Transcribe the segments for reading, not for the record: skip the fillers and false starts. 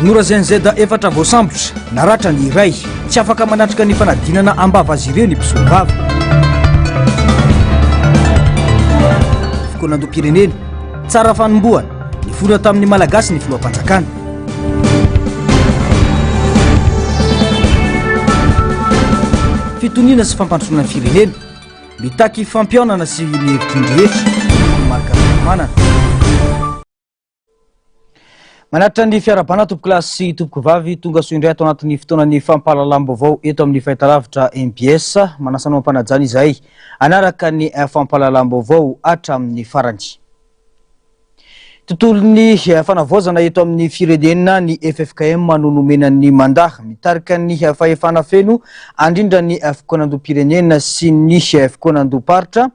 tanora zenizeda efatra voasambotra naratra ny iray tsy afaka manatrika ny fanadinana ambava azy ireo ny mpisovavy fikonandoam-pirenena tsara fanomboana ny forona tamin'ny malagasy ny filohampanjakana fitoniana sy fampandrosoana ny firenena mitaky fampiaonana sy ny hevitrin-drehetra markamanana manatra ny fiarabana tompoko lasy sy tompoko vavy tonga soa indray ato anatin'ny fotoanany fampahalalam-baovao eto amin'ny fahitalavitra MBS manasana mampanajana izay anaraka ny fampahalalam-baovao hatramin'ny farany tontolony fanavozana eto amin'ny firenena ny FFKM nonomenan'ny mandat mitarika ny fahefana feno andrindra ny fikonandoam-pirenena sy ny fikonandoam-paritra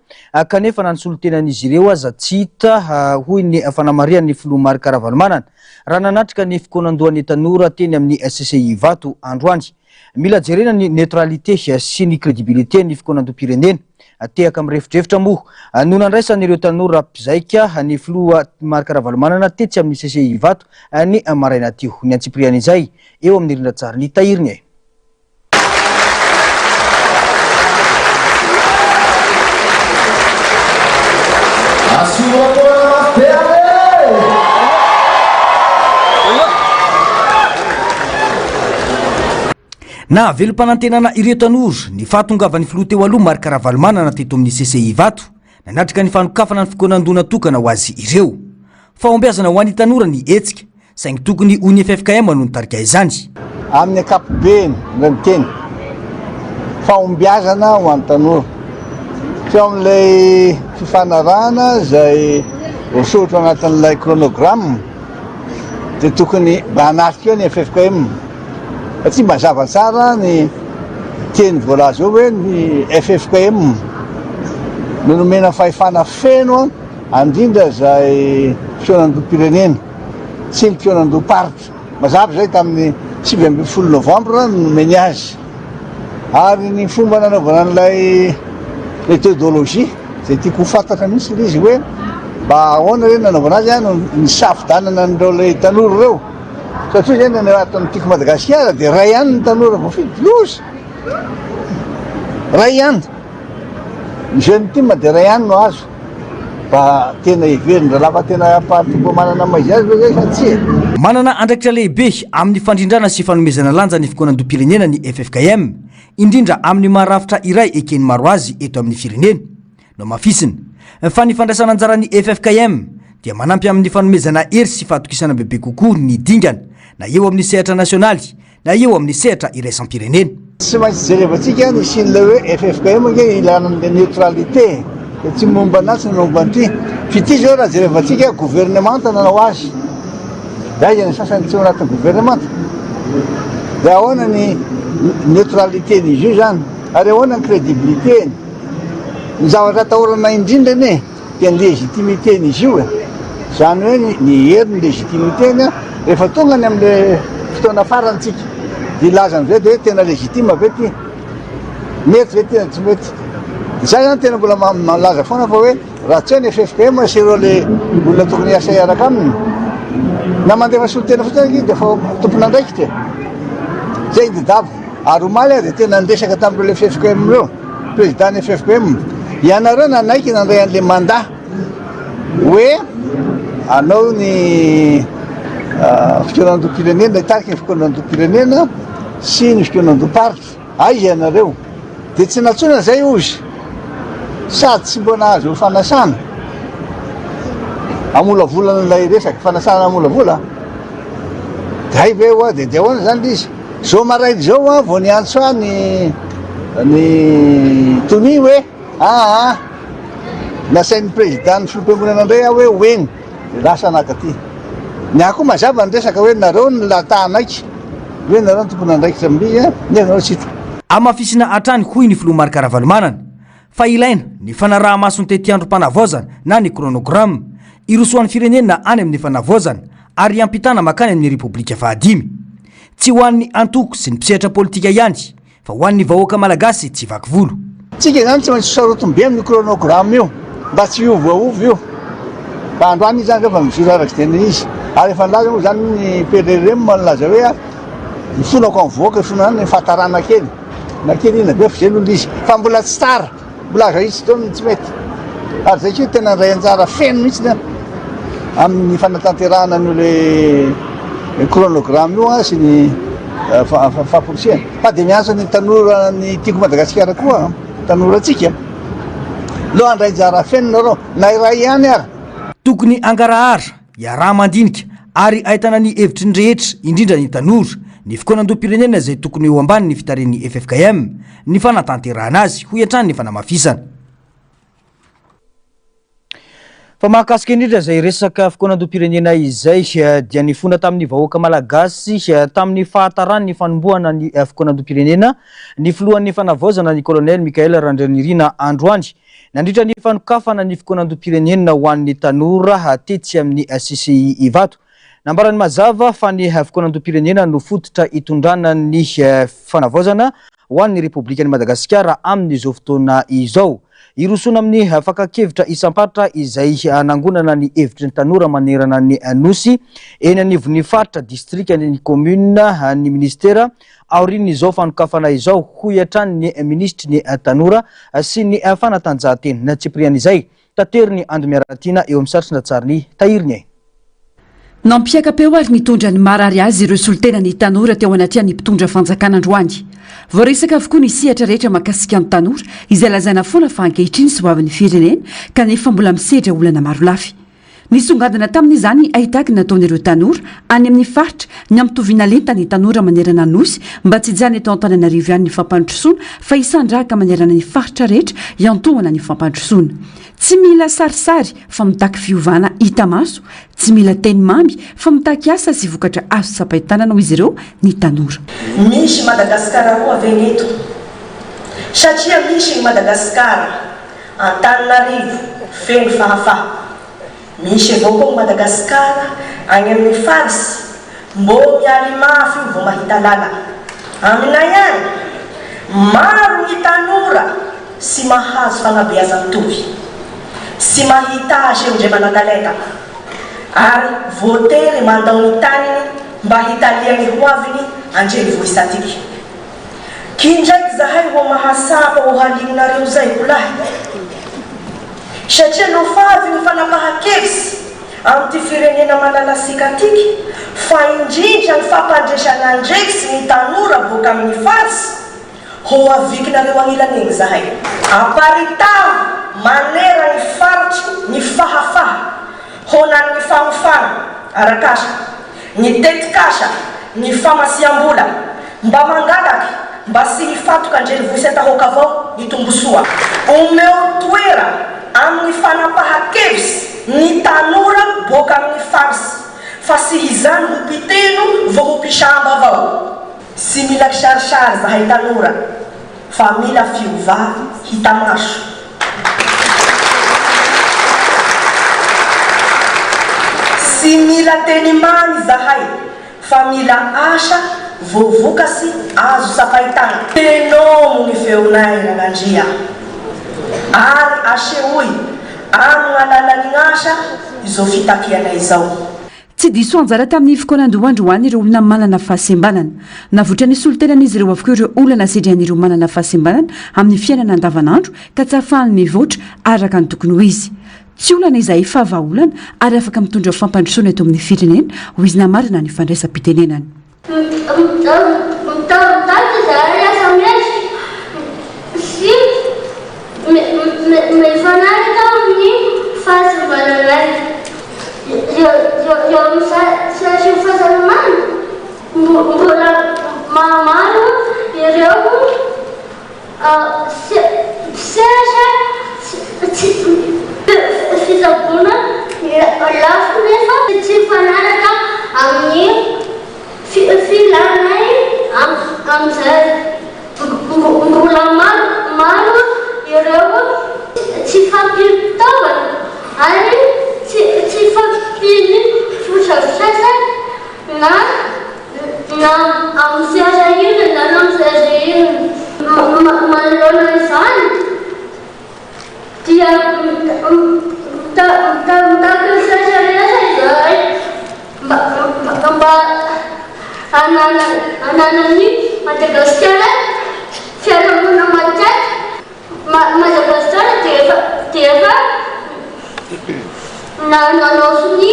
kanefa nanisolotenan'izy ireo aza tsy hita hoy ny fanamarian'ny filoha Marc Ravalomanana raha nanatrika ny fikonandoan'ny tanora teny amin'ny CCI Vato androany mila jerena ny neutralité sy ny crédibilité ny fikonandoam-pirenena tehaka amin'ny refitrevitra moa no nandraisan'ireo tanora mpizaika ny filoha Marc Ravalomanana tetsy amin'ny CCI Vato ny maraina teo ny antsipriana izay eo amin'ny rindratsara ny tahiriny ay na velom-panantenana ireo tanora ny fahatongavany filoha teo aloha Marc Ravalomanana teto amin'ny CCI Vato nanatrika ny fanokafana ny fikonandona tokana ho azy ireo fahombiazana ho an'ny tanora ny hetsika saingy tokony ho ny FFKM no nitarika izany amin'ny ankapobeny ny teny fahombiazana ho an'ny tanora teo amin'ilay fifanarahana izay voasotro anatin'ilay chronogramme dia tokony mba hanatrika eo ny FFKM satria mazava tsara ny teny voalaza eo hoe ny FFKM nonomena fahefana feno andrindra zay fionandoam-pirenena sy ny fionandoam-paritra mazava zay tamin'ny 7 novembre nomeny azy ary ny fomba nanaovana an'ilay méthodologie zay tiako ho fantatra mihitsy ilay izy hoe mba ahoana reny nanaovana azy ny safidanana an'ireo lay tanora ireo satria zay ny aton'ny tiako Madagasikara dia ray ihany ny tanora voafidy loza ray ihany ny jeune team dia ray ihany no azo mba tena heveriny raha lava tena partimpo manana maizy azy hoe zay satsia manana andraikitra lehibe amin'ny fandrindrana sy fanomezana lanja ny fikonandoam-pirenena ny FFKM indrindra amin'ny maharafitra iray ekeny maro azy eto amin'ny firenena no mafisina fa ny fandraisana anjara ny FFKM dia manampy amin'ny fanomezana hery sy fahatokisana bebe kokoa ny dingana na eo amin'ny sehatra nasionaly na eo amin'ny sehatra iraisam-pirenena tsy maintsy jerevantsika ny sin'ilay hoe FFKM ge ilanan'le neutralité tsy momba anazy ny momba an'ity fity zao raha jerevantsika gouvernemanta nanao azy zay zany sasany tsy ao anatin'ny gouvernemanta dia ahoana ny neutralité n'izy io zany ary ahoana ny crédibilité ny zavatra atahorana indrindra ane dia ny légitimité n'izy io zany hoe ny hery ny légitimiteny rehefa tonga ny amin'le fotoana farantsika dia ilazany zay dia hoe tena légitime ve ty mety ve tena tsy mety zay zany tena mbola malaza foana fa hoe raha tsy hoe ny FFKM sy ireo le olona tokony hiasa hiaraka aminy na mandefa solotena fotsiny dia fa tompona andraikitra zay didavo ary omaly dia tena andresaka tamin'ireo le FFKM ireo président ny FFKM ianareo nanaiky nandray an'le mandat hoe anao ny fikonandoam-pirenena hitarika ny fikonandoam-pirenena sy ny fikonandoam-paritra aiza ianareo dia tsy natsona zay ozy sady tsy mbo nahazo fanasana amolavolana ilay resaky fanasana amolavola dia hay ve oa dia ahoana zany le izy zao marainy zao vao niantso ny tony hoe nasain'ny président ny filompembolana indray aho hoe hoeny dia lasa anakaty ny aho koa mazava ny resaka hoe nareo ny latanaiky hoe nareo ny tompony andraikitra amin'izy nareo tsy hita amafisina hatrany hoy ny filoha Marc Ravalomanana fa ilaina ny fanaraha-masony tety-androm-panavozana na ny chronogramme irosoan'ny firenena any amin'ny fanavozana ary ampitana makany amin'ny repoblika fahadimy tsy ho an'ny antoko sy ny mpisehatra politika ihany fa ho an'ny vahoaka malagasy tsy vaky volo tsika zany tsy maintsy sarotombe amin'ny chronogramme io mba tsy iovoaovy io ka androany izy zany rehefa mizory araky tena izy ary efa nilaza moa zany ny PDRM malaza hoe mifonako amin'ny voaka fona ny fahatarana kely na kely ina be fizeny olo izy fa mbola tsy tsara mbola aza izy teo tsy mety ary zay koa tena ray anjara feno mihitsy amin'ny fanatanterahana n'ole chronogramme io sy ny fampirisiana fa dia miasa ny tanora ny tiako Madagasikara koa tanora atsika lo andray anjara feno nareo na iray ihany ary tokony angarahara iaraha mandinika ary ahitana ny hevitry ny rehetra indrindra ny tanora ny fikonan-doam-pirenena izay tokony eo ambany ny fitaren'ny FFKM ny fanatanterahana azy ho iantrany ny fanamafisana. Fa mahakasika indrindra izay resaka fikonan-doam-pirenena izay dia nifona tamin'ny vahoaka malagasy tamin'ny fahatarany ny fanombohana ny fikonan-doam-pirenena ny filohan'ny fanavaozana ny colonel Mikael Randrianirina Androany nandritra ny fanokafana ny fikonan-doam-pirenena ho an'ny tanora tetsy amin'ny CCI Ivato. Nambarany mazava fa ny fikonan-doam-pirenena no fototra itondrana ny fanavaozana ho an'ny Republikan'i Madagasikara amin'izao fotoana izao. Irosona amin'ny fakakevitra isampatra izay nangonana ny hevitry ny tanora manerana ny nosy eny anivon'ny faritra distriktan'ny commune ny ministera aorin'izao fanokafana izao ho iantrany ny ministry ny tanora sy ny fanatanjahantena Tsipriana izay tateriny Ando Miaratina eo amin'ny sarotra tsariny tahiriny. Nampiakapeo ary nitondra ny marary azy ireo solitena ny tanora teo anaty ny mpitondra fanjakana Androany. Voaresaka avokoa ny sehatra rehetra mahakasika ny tanora izay lazaina foana fa ankehitriny sy ho avin'ny firenena kanefa mbola misedra olana maro lafy. Nisongadina tamin'izany ahitaka nataon'ireo tanora any amin'ny faritra ny amitoviana lenta ny tanora manerana nosy mba tsy jany eto Antananarivo ihany ny fampandrosoana fa isandraka manerana ny faritra rehetra iantohana ny fampandrosoana. Tsy mila sarisary fa mitaky fiovana hita maso, tsy mila teny mamy fa mitaky asa sy vokatra azo sapahitanana ho izy ireo ny tanora. Misy Madagasikara koa avy eto. Satria misy Madagasikara Antananarivo feno fahafaha. Misy avao koa Madagasikara any amin'ny farisy mbo mialy mafy vao mahita lala. Aminay ihany maro ny tanora sy mahazo fanabeazana mitovy. Sy mahita azy indray manatalenta ary voatery mandao ny taniny mba hitaliany ho aviny andrenivohitra atiky. Kindraiky zahay ho mahasapa ho halinareo zay kolahy. Satria no favy ny fanapahan-kevitsy amin'ity firenena manalasika tiky fa indrindra ny fampandresana andraikitsy ny tanora boaka amin'ny farisy ho avikinareo anilan'iny zahay. Aparitaho manera ny faritry ny fahafaha honany ny famofana arakasa ny tetikasa ny famasiam-bola mba mangalaky mba sy hifatoka andrenivohitra tahoaka avao hitombosoa. Omeo toera amin'ny fanapahan-kevitsy ny tanora boaka amin'ny farisy fa sy izany ho mpiteno vao ho mpisamba avao. Sy mila kisarisary zahay tanora fa mila fiovà hita maso. Sy mila teny mamy zahay fa mila asa voavokasy azo sapahitana. Tenom ny feonay Rangandria ary asehoy amin'ny alalan'ny asa izao fitapianay izao. Tsy diso anjara tamin'ny fikonan-dohandroany ireo olona manana fahasembanana. Navotra ny solotenan'izy ireo avokoa ireo olana sedran'ireo manana fahasembanana amin'ny fiainana andavanandro ka tsy ahafahany mivoatra araka ny tokony ho izy. Tsy olana izay efa vahaolana ary afaka mitondra fampandrosoana eto amin'ny firenena ho izy namarina ny fandraisam-pitenenany. Eu se a gente faz a mãe, mamãe, fiz a buna, lá fui se fanara a minha filha aí, am se malu, se faz pintar, aí se faz pintar. Am sejayin, am sejayin, malolaisan. Dia tak sejayin saya, nanany Madagasikara fiarahamonina matetika Madagasikara dia efa nanao ny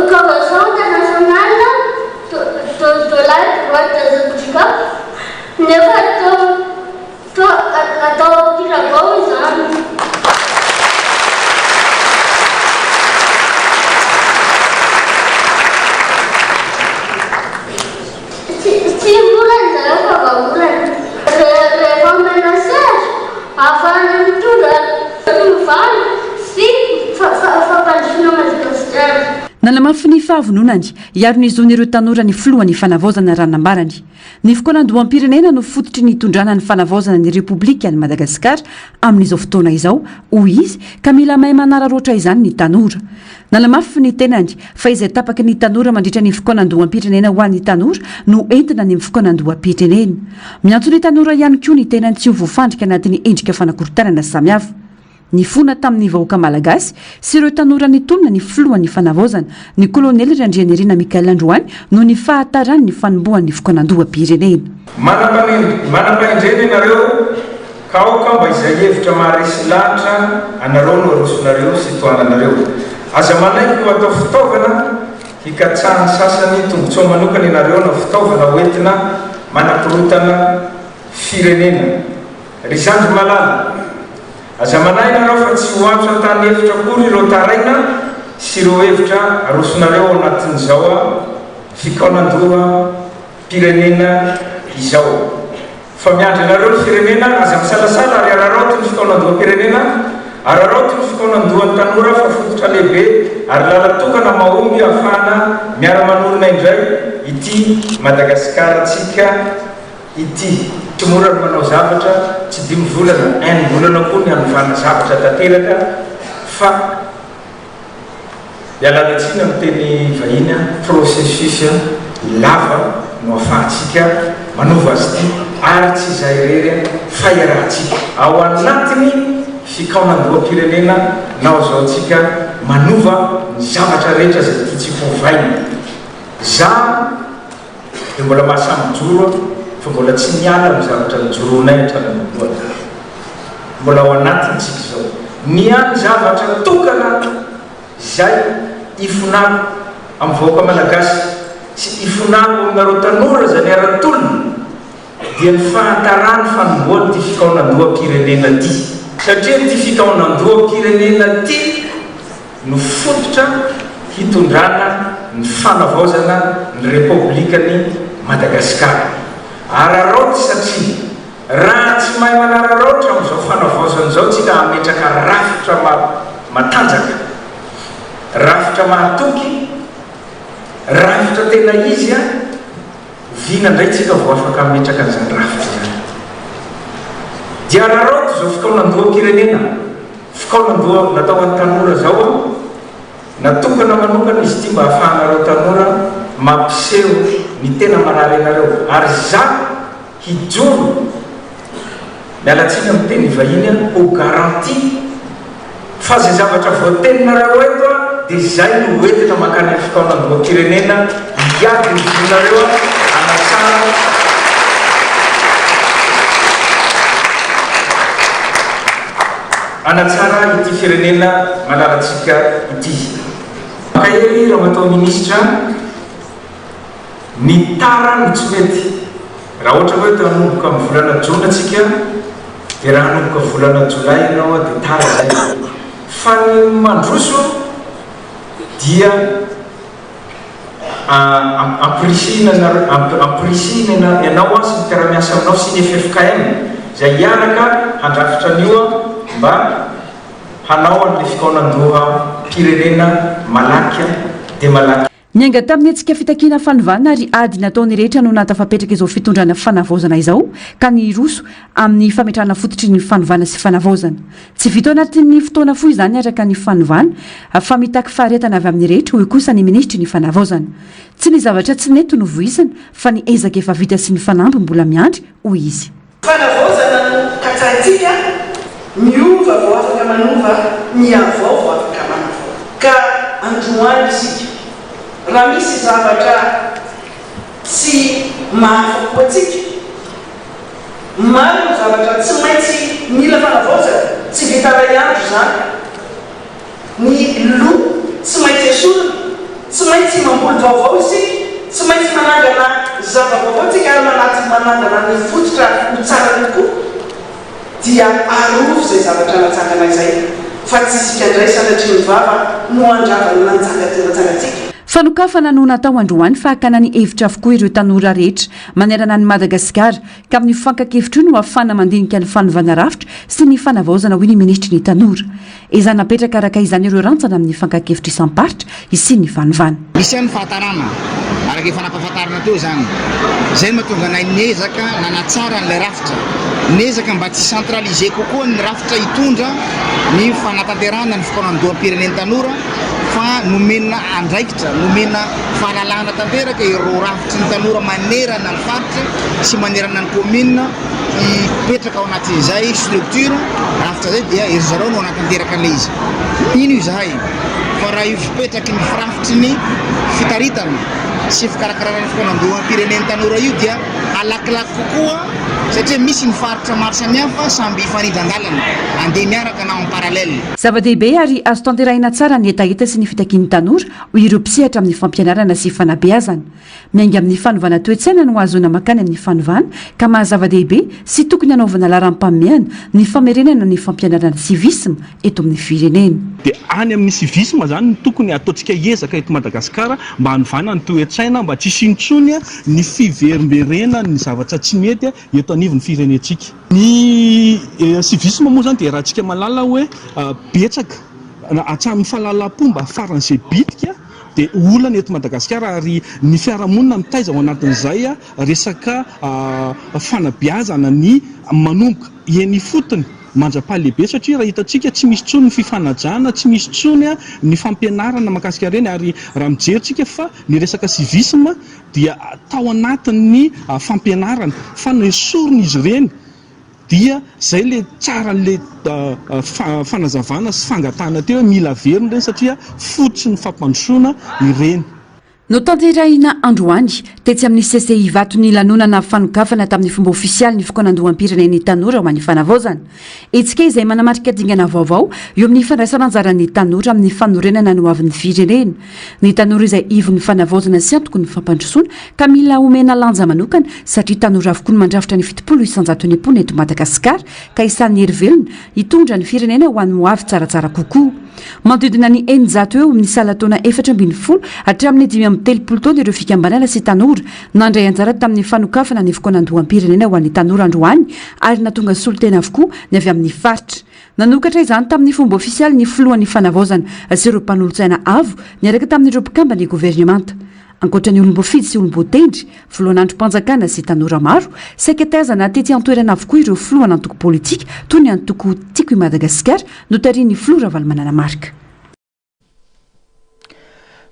convention internationale de la droit des handicapés nefa atao ampiravao izany. Tsy volana zay fa vavolana rehefa menasera ahafahana mitondra valy sy fampandrosoana Madagasikara. Nalamafy ny fahavononany iaro ny zon'ireo tanora ny filohan'ny fanavaozana ranambarany. Ny fikonan-doham-pirenena no fototry ny hitondrana ny fanavaozana ny Repoblika ny Madagasikara amin'izao fotoana izao, hoy izy ka mila mahay manararoatra izany ny tanora. Nalamafy ny tenany fa izay tapaky ny tanora mandritra ny fikonan-doham-pirenena ho an'ny tanora no entina ny fikonan-doham-pirenena. Miantso ny tanora ihany koa ny tenany tsy ho voafandrika anatin'ny endrika fanakorontanana samihafa. Ny fona tamin'ny vahoaka malagasy sy ireo tanora ny tonona ny filohan'ny fanavaozana ny kolonely Randrianirina Mikael Androany no ny fahatarany ny fanombohan'ny fikonan-doham-pirenena. Manam-pahendrena ianareo ka aoka mba izay hevitra maharesy lanitra anareo no arosonareo sy toananareo. Aza manaiky ho atao fitaovana hikatsahany sasany tombotsoa manokana ianareo na fitaovana hoentina manakorotana firenena. Ry zandry malala, aza manay ianareo fa tsy ho azo atany hevitra kory ireo taraina sy ireo hevitra arosonareo anatin'izao fikonan-doham-pirenena izao. Fa miandry ianareo ny firenena aza misalasala ary araraoty ny fikonan-doham-pirenena, araraoty ny fikonan-dohan'ny tanora fa fototra lehibe ary lalatokana mahomby ahafahana miara-manorina indray ity Madagasikara tsika ity. Tsy mora ny manao zavatra tsy 5 volana, 1 volana koa ny hanovana zavatra tanteraka fa ialanatsiny amin'ny teny vahiny processus lava no ahafahantsika manova azy ity ary tsy izay rery fa iarahantsika ao anatiny fikonan-doham-pirenena nao zao tsika manova ny zavatra rehetra zay tiantsika hovaina. Za dia mbola mahasamy joro fa mbola tsy miala amin'ny zavatra nijoronay hatramin'nyvoana. Mbola ao anatiny tsika zao niany zavatra tokana zay ifonako amin'ny vahoaka malagasy sy ifonako aminareo tanora zany ara-tolona dia ny fahatarany fanomboany ty fikonan-doham-pirenena ty. Satria ty fikonan-doham-pirenena ty no fototra hitondrana ny fanavaozana ny Repoblikan'ny Madagasikara. Araraoty satria raha tsy mahay manararaotra amin'izao fanavaozana zao tsika hametraka rafitra matanjaka, rafitra mahatoky, rafitra tena izy vina ndray tsika vao afaka hametraka an'izany rafitra zany. Dia araraoty zao fikonan-doham-pirenena, fikonan-doha natao an'ny tanora zao natokana manokana izy ity mba ahafahanareo tanora mampiseho ny tena manara ianareo ary za hijoro mialatsiny amin'ny teny vahiny ho garanti fa zay zavatra voateninareo eto dia zay no hoentina makany amin'ny fikonan-doham-pirenena hiady ny vonareo anatsara ity firenena malalatsika ity. Makahery raha matao ministra ny tara no tsy mety raha ohatra hoe tanomboka amin'ny volana jona tsika dia raha hanomboka volana jolay ianao dia tara zay fa ny mandroso dia ampirisina ianao sy ny piara-miasa aminao sy ny FFKM zay hiaraka handrafitra an'io mba hanao an'le fikonan-doham-pirenena malaky dia malaky. Nianga tamin'ny antsika fitakiana fanovana ary ady nataony rehetra no natafapetraka izao fitondrana fanavaozana izao ka ny roso amin'ny fametrahana fototry ny fanovana sy fanavaozana. Tsy vita anatin'ny fotoana fohy izany araka ny fanovana fa mitaky faharetana avy amin'ny rehetra hoy kosa ny ministry ny fanavaozana. Tsy ny zavatra tsy nety no voisana fa ny ezaka efa vita sy ny fanamby mbola miandry hoy izy. Fanavaozana no katsantsika miova vao afaka manova ny avao vao afaka manova ka androany isika raha misy zavatra tsy mahafapo atsika maro ny zavatra tsy maintsy mila fanavaozana tsy vitaray andro zany ny lo tsy maintsy esorona tsy maintsy mamboly vaovao isika tsy maintsy manangana zava-vaovao tsika ary manangana ny fototra ho tsara kokoa dia arovy zay zavatra natsangana izay fa tsy isika ndray sanatria mivava no andravany nanjangatsika fanokafana no natao androany fa hakana ny hevitra avokoa ireo tanora rehetra manerana ny Madagasikara ka amin'ny fankakevitra io no hafana mandinika ny fanovana rafitra sy ny fanavaozana hoy ny ministry ny tanora izany napetraka araka izany ireo rantsana amin'ny fankakevitra isamparitra isy ny fanovana misy ny fahatarana araka efa nampahafantarana teo zany zay mahatonga anay niezaka nanatsara n'ilay rafitra niezaka mba tsy centraliser kokoa ny rafitra hitondra ny fanatanterahana ny fifanandoam-pirenen'ny tanora fa nomena andraikitra nomena fahalalahana tanteraka ireo rafitry ny tanora manerana ny faritra sy manerana ny commune hipetraka ao anatin'izay structure rafitra zay dia ery zareo no anatanteraka an'ilay izy ino io zahay fa raha io fipetraky ny firafitry ny fitaritana sy fikarakarana ny fifanandoam-pirenen'ny tanora io dia alakilaky kokoa satria misy ny faritra maro samihafa samby ifanindran-dalana andeha miaraka na en parallèle zava-dehibe ary azo tanterahina tsara ny etaeta sy ny fitakian'ny tanora ho ireo mpisehatra amin'ny fampianarana sy fanabeazana miainga amin'ny fanovana toe-tsaina no ahazoana makany amin'ny fanovana ka mahazava-dehibe sy tokony hanaovana laharam-pameana ny famerenana ny fampianarana civisme eto amin'ny firenena dia any amin'ny civisme zany tokony ataontsika ezaka eto Madagasikara mba hanovana ny toe-tsaina mba tsy sintsony ny fiverimberena ny zavatra tsy mety eto anivon'ny firenentsika ny civisme moa zany dia raha antsika malala hoe betsaka atsamin'ny fahalalam-pomba faran'izay bitika dia olana eto Madagasikara ary ny fiarahamonina mitaiza ao anatin'izay resaka fanabeazana ny manomboka eny fotony manjam-pahalehibe satria raha hitantsika tsy misy tsony ny fifanajana tsy misy tsony ny fampianarana mahakasika reny ary raha mijerytsika fa ny resaka civisme dia tao anatin'ny fampianarana fa nesorony izy reny dia zay le tsara le fanazavana sy fangatana teo mila veriny reny satria fotsy ny fampandrosoana ireny no tanterahina androany tetsy amin'ny CCI vato ny lanonana fanokafana tamin'ny fomba ofisialy ny fikonandoham-pirenen'ny tanora ho an'ny fanavaozana etsika izay manamarika dingana vaovao eo amin'ny fandraisana anjaran'ny tanora amin'ny fanorenana no avin'ny firenena ny tanora izay ivon'ny fanavaozana sy antoko ny fampandrosoana ka mila omena lanja manokana satria tanora avokoa ny mandrafitra ny fitopolo isanjato ny mpona eto Madagasikara ka isan'ny hery-velona hitondra ny firenena ho an'ny moavy tsaratsara kokoa manodidina ny eninjato eo amin'ny salatona 410 hatramin'ny 5 taona ireo fikambanana sy tanora nandray anjara tamin'ny fanokafana ny fikonandoham-pirenena ho an'ny tanora androany ary natonga solotena avokoa ny avy amin'ny faritra nanokatra izany tamin'ny fomba ofisialy ny filohan'ny fanavaozana sy ireo mpanolotsaina avo niaraka tamin'ireo mpikamba ny gouvernemanta ankoatra ny olomboafidy sy olomboatendry filohan'androm-panjakana sy tanora maro sekretezana tety antoerana avokoa ireo filohana antoko politika toy ny antoko tiako i Madagasikara no tarian'ny filoha Ravalomanana Marika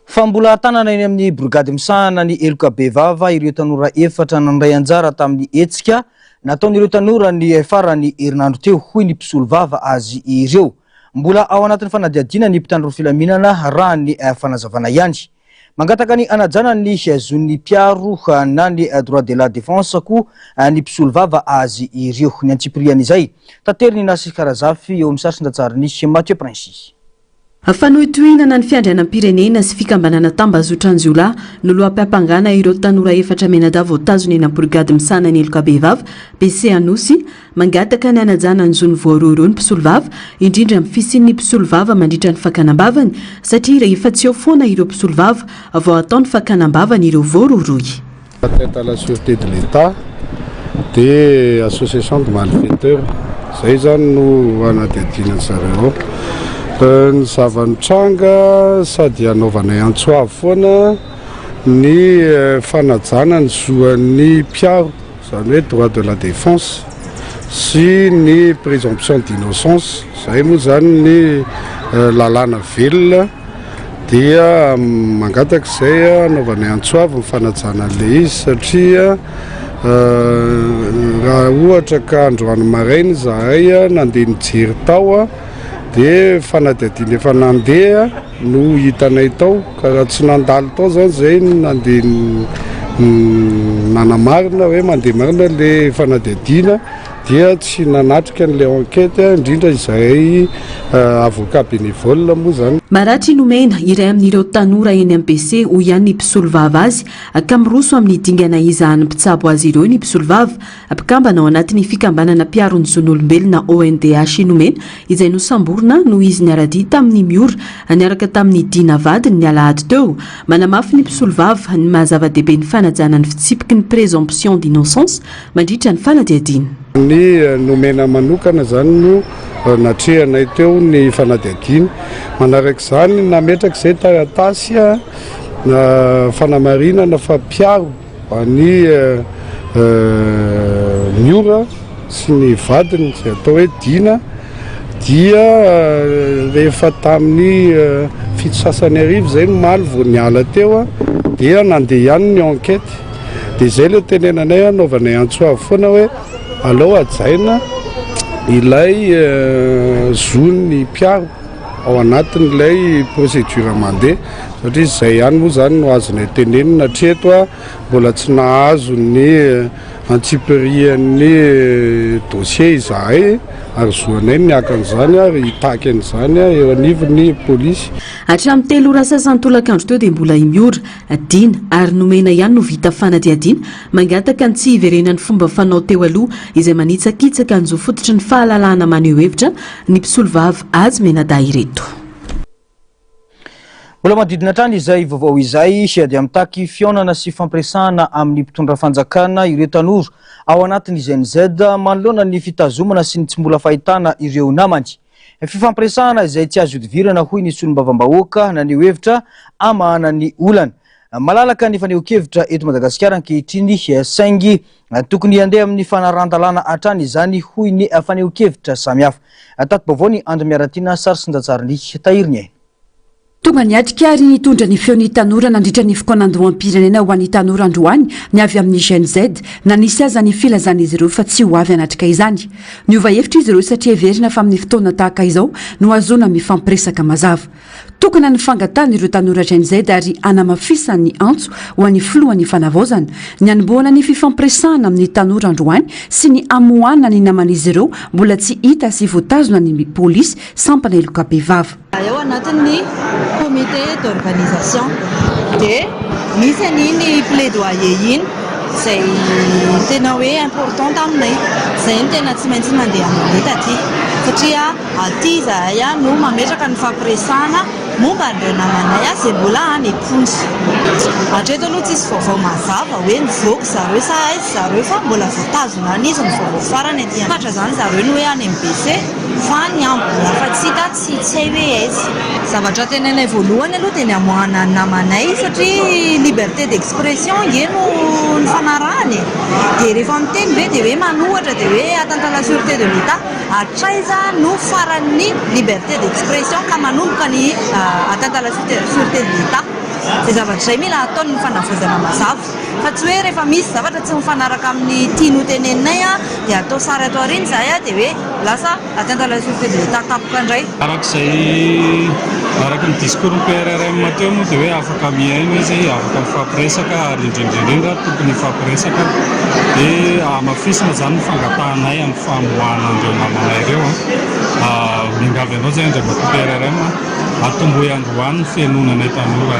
fa mbola tanana eny amin'ny brigady misahana ny eloka bevava ireo tanora efatra nandray anjara tamin'ny etsika nataon'ireo tanora ny farany herinandro teo hoy ny mpisolo vava azy ireo mbola ao anatin'ny fanadiadiana ny mpitandro filaminana raha ny fanazavana ihany mangataka ny anajana ny zon'ny mpiaro na ny droit de la défense ko ny mpisolo vava azy ireo ny antsiprian'izay tateriny nasikarazafy eo amin'ny sarindratsara ny Mathieu Prince fanohitohinana ny fiandrianam-pirenena sy fikambanana Tambazotranjiolahy no loha-piampangana ireo tanora efatra menada voatazona eny brigady misana ny eloka bevava BC Anosy mangataka ny anajana ny zony voaroa ny mpisolo vava indrindra amin'ny fisian'ny mpisolo vava mandritra ny fakanambavany satria rehefa tsy eo foana ireo mpisolo vava vao atao ny fakanambavany ireo voaroroy. Tête à la sûreté de l'État des associations de malfaiteurs zay zany no anadihadiana zareo ny zava-mitranga sady anaovanay antsoavy foana ny fanajana ny zoan'ny mpiaro zany hoe droit de la défense sy ny présomption d'innocence zay moa zany ny lalàna velona dia mangataka izay anaovanay antsoavy ny fanajana an'ilay izy satria raha ohatra ka androany maraina zahay nandeha nijery tao dia fanadihadiana efa nandeha no hitanay tao ka raha tsy nandalo tao zany zay nandeha nanamarina hoe mandeha marina le fanadihadiana dia tsy nanatrika n'ilay enquête indrindra izay avocat bénévole moa zany. Maratry nomena iray amin'ireo tanora eny MPC ho ihany ny mpisolo vava azy akamiroso amin'ny dingana izahany mpitsabo azy ireo ny mpisolo vava ampikambana ao anatin'ny fikambanana mpiarony zon'olombelona ONDH nomena izay nosamborona no izy niaradi tamin'ny miora niaraka tamin'ny dina vady ny alahady teo manamafy ny mpisolo vava ny mahazava-dehibe ny fanajana ny fitsipiky ny présomption d'innocence mandritra ny fanadihadiana. Ny nomena manokana zany no natrehanay teo ny fanadihadiana manaraka izany nametraka izay taratasy na fanamarinana fa mpiaro ny miora sy ny vadiny izay atao hoe dina dia rehefa tamin'ny fito sasany arivo zay no maly vao niala teo dia nandeha ihany ny enquête dia izay le tenenanay anaovanay antsoavy foana hoe alao ajaina ilay zony mpiaro ao anatin'ilay procédure mandeha satria izay ihany moa zany no azonay tenenina hatreto mbola tsy nahazo ny antiperian'ny dossier izahay ary zoanay niakan'izany ary hitaky an'izany eo anivon'ny polisy. Hatramin'ny 3 ora sasantolakandro teo dia mbola imiora dina ary nomena ihany no vita fanadihadiana mangataka ny tsy hiverenan'ny fomba fanao teo aloha izay manitsakitsaka anjo fototry ny fahalalahana maneho hevitra ny mpisolo vava azy menada ireto. Mbola manodidina hatrany izay vaovao izay sady amitaky fionana sy fampiresahana amin'ny mpitondra fanjakana ireo tanora ao anatin'ny GNZ manoloana ny fitazomana sy ny tsy mbola fahitana ireo namany. Fifampiresahana izay tsy azo idivirana hoy ny solom-bavambahoaka naneho hevitra amahana ny olana. Malalaka ny faneho-kevitra eto Madagasikara ankehitriny saingy tokony handeha amin'ny fanarahana hatrany izany hoy ny faneho-kevitra samihafa. Tato bavao Andry Miaratina sary sindatsariny tahiriny. Tonga niatrika ary nitondra ny feon'ny tanora nandritra ny fokonandoam-pirenena ho an'ny tanora androany ny avy amin'ny GNZ na nisy aza ny filazan'izy ireo fa tsy ho avy anatrika izany. Niova hevitra izy ireo satria heverina fa amin'ny fotoana tahaka izao no azona mifampiresaka mazava. Tokana ny fangatana ireo tanora GNZ ary anamafisany antso ho an'ny filohan'ny fanavaozana ny anombohana ny fifampiresahana amin'ny tanora androany sy ny amohana ny naman'izy ireo mbola tsy hita sy voatazona ny polisy sampana eloka be vava. Eo anatin'ny comité d'organisation dia misy ny plaidoyer iny izay tena hoe important aminay izay ny tena tsy maintsy mandeha aminay taty satria aty izahay no mametraka ny fampiresahana momba an'ireo namanay izay mbola any mpontsy. Hatreto aloha tsisy vaovao mazava hoe nivoaka zareo sa aizy zareo fa mbola voatazona n'izy ny vaovao farany aty fatra zany zareo ny hoe any MPC fa ny ambola fa tsy hita tsy hay hoe aizy. Zavatra tenenay voalohany aloha dia ny amoahana ny namanay satria liberté d'expression eno ny fanarahany dia rehefa miteny be dia hoe manohatra dia hoe atteinte à la sûreté de l'État hatraiza no faran'ny liberté d'expression ka manomboka ny atteinte à la sûreté de l'État. Izay zavatra izay mila ataony ny fanavozana mazava fa tsy hoe rehefa misy zavatra tsy mifanaraka amin'ny tiano teneninay dia atao sary atao ariny izahay dia hoe lasa atteinte à la sûreté de l'État tapoka indray. Arak'izay araka ny discours ny PRRM teo moa dia hoe afaka miaino izy afaka mifampiresaka ary indrindrindrindra tokony mifampiresaka dia amafisina zany fangatahanay amin'ny famoahana an'ireo namanay ireo mingavy anao zay andriamatoa PRRM atombo androany ny fianonanay tanora.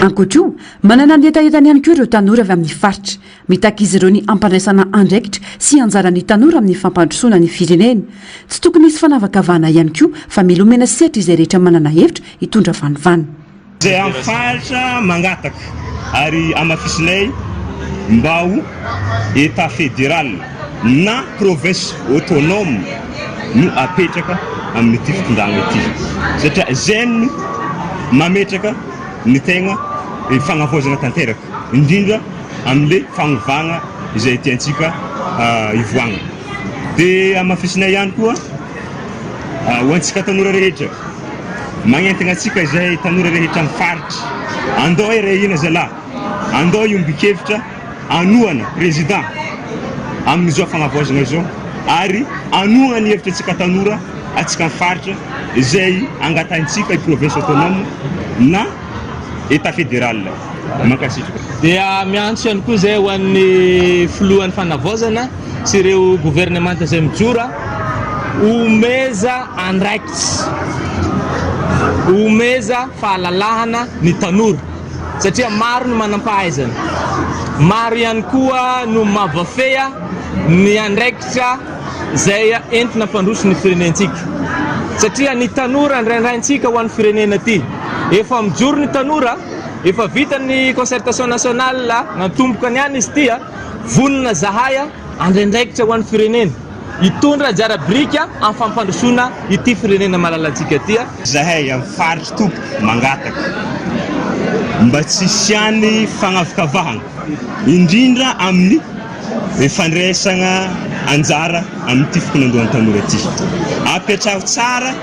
Ankoatro manana ny etaetany ihany koa ireo tanora avy amin'ny faritra mitaky izy ireo ny ampandraisana andraikitra sy anjaran'ny tanora amin'ny fampandrosoana ny firenena. Tsy tokony hisy fanavakavahana ihany koa fa mila omena sehatra izay rehetra manana hevitra hitondra vanovana. Izay amin'ny faritra mangataka ary amafisinay mba ho état fédéral na province autonome no apetraka amin'ny ity fitondrana ity satria izay no mametraka ny tegna fagnavozana tanteraka indrindra amin'ilay fagnovagna izay tiantsika ivoagna. Dia amafisinay ihany koa ho antsika tanora rehetra magnentana antsika izay tanora rehetra amin'ny faritra andao rehina zalahy andao iombikevitra anohana président amin'izao fagnavozana izao ary anohana ny hevitra antsika tanora atsika amin'ny faritra izay angatantsika province autonome na état fédéral mankasitraka. Dia miantso ihany koa zay ho an'ny filohan'ny fanavozana sy ireo gouvernemanta izay mijora omeza andraikitsy, omeza fahalalahana ny tanora satria maro no manam-pahaizana, maro ihany koa no mavafeha ny andraikitra zay entina mpandroso ny firenentsika satria ny tanora ndraindraintsika ho an'ny firenena ty efa mijoro ny tanora, efa vita ny concertation nationale natomboka ny any izy tya vonona zahaya andraindraikitra ho an'ny firenena hitondra jarabrika amin'ny fampandrosona ity firenena malalatsika tya. Zahay amin'ny faritry tompo mangataka mba tsy siany fagnavakavahana indrindra amin'ny fandraisana anjara amin'ity fikonandohan'ny tanora ity, apetraho tsara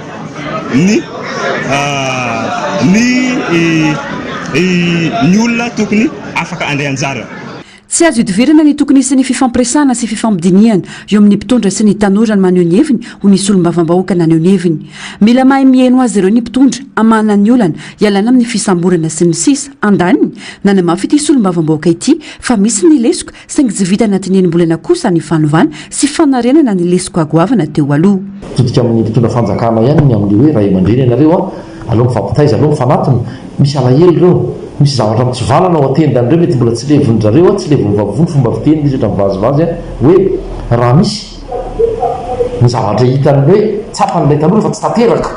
ny olona tokony afaka andray anjara. Tsy azo idiverana ny tokony isy ny fifampiresana sy fifampidiniana eo amin'ny mpitondra sy ny tanora ny maneho ny heviny ho nisy olom-bavam-bahoaka naneho ny heviny. Mila mahay mihaino azy ireo ny mpitondra amana ny olana ialana amin'ny fisamborana sy ny sisa andaniny na namafy ity sy olom-bavam-bahoaka ity fa misy ny lesoko saingy tsy vita anatin'ny enim-bolana kosa ny fanovana sy fanarenana ny lesoko agoavana teo aloha. Todika amin'ny mpitondra fanjakana ihany ny amin'ny hoe ray aman-dreny ianareo aloha mifampitaiza aloha mifanatony misy alahelo ireo misy zavatra mitsivalana ao atendan'ireo mety mbola tsy levon'zareo tsy levon'ny vavony fomba fiteny izy otra mivazivazy hoe raha misy ny zavatra hitany hoe tsapan'ilay tanora fa tsy tanteraka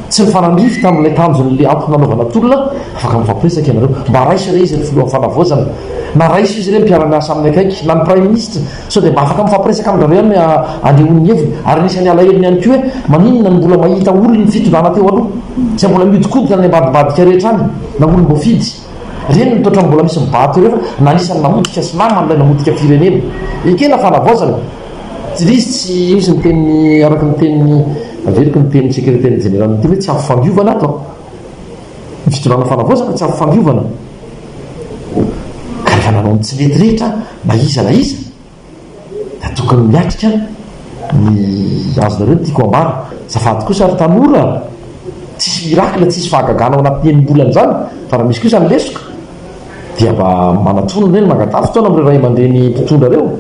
tsy mifanandrify tamin'ilay tanjon'le ampinanaovana tolona afaka mifampiresaka ianareo mba raisy re izy ny filohan'ny fanavozana na raisy izy re mpiara-miasa amin'ny akaiky na ny prime ministre so dia mba afaka mifampiresaka amin'rareo any aneho'ny heviny ary nisany alahelony ihany ko hoe maninona ny mbola mahita olony ny fitondrana teo aloha tsy mbola miodikodoka ny ambadibadika rehetra any na olom-bo fidy reny mitotra mbola misy mibaty ireo fa nanisany namodika sy naman'ilay namodika firenena ekena fanavozana tsy izy tsy izy ny teniny araka ny teniny averiky ny teniny secrétaire général ny teny hoe tsy afo fandiovana ato ny fitondrana fanavozana tsy afo fandiovana ka rehefa nanao ny tsy mety rehetra na iza na iza da tokony miatrika ny azonareo tiako ambara zafady kosa ary tanora tsisy mirakla tsisy fahagagana ao anatin'ny enim-bolana zany fa raha misy kosa ny lesoka dia mba manatona reny mangatafy taona amin'ireo ray aman-dreny mpitondra reo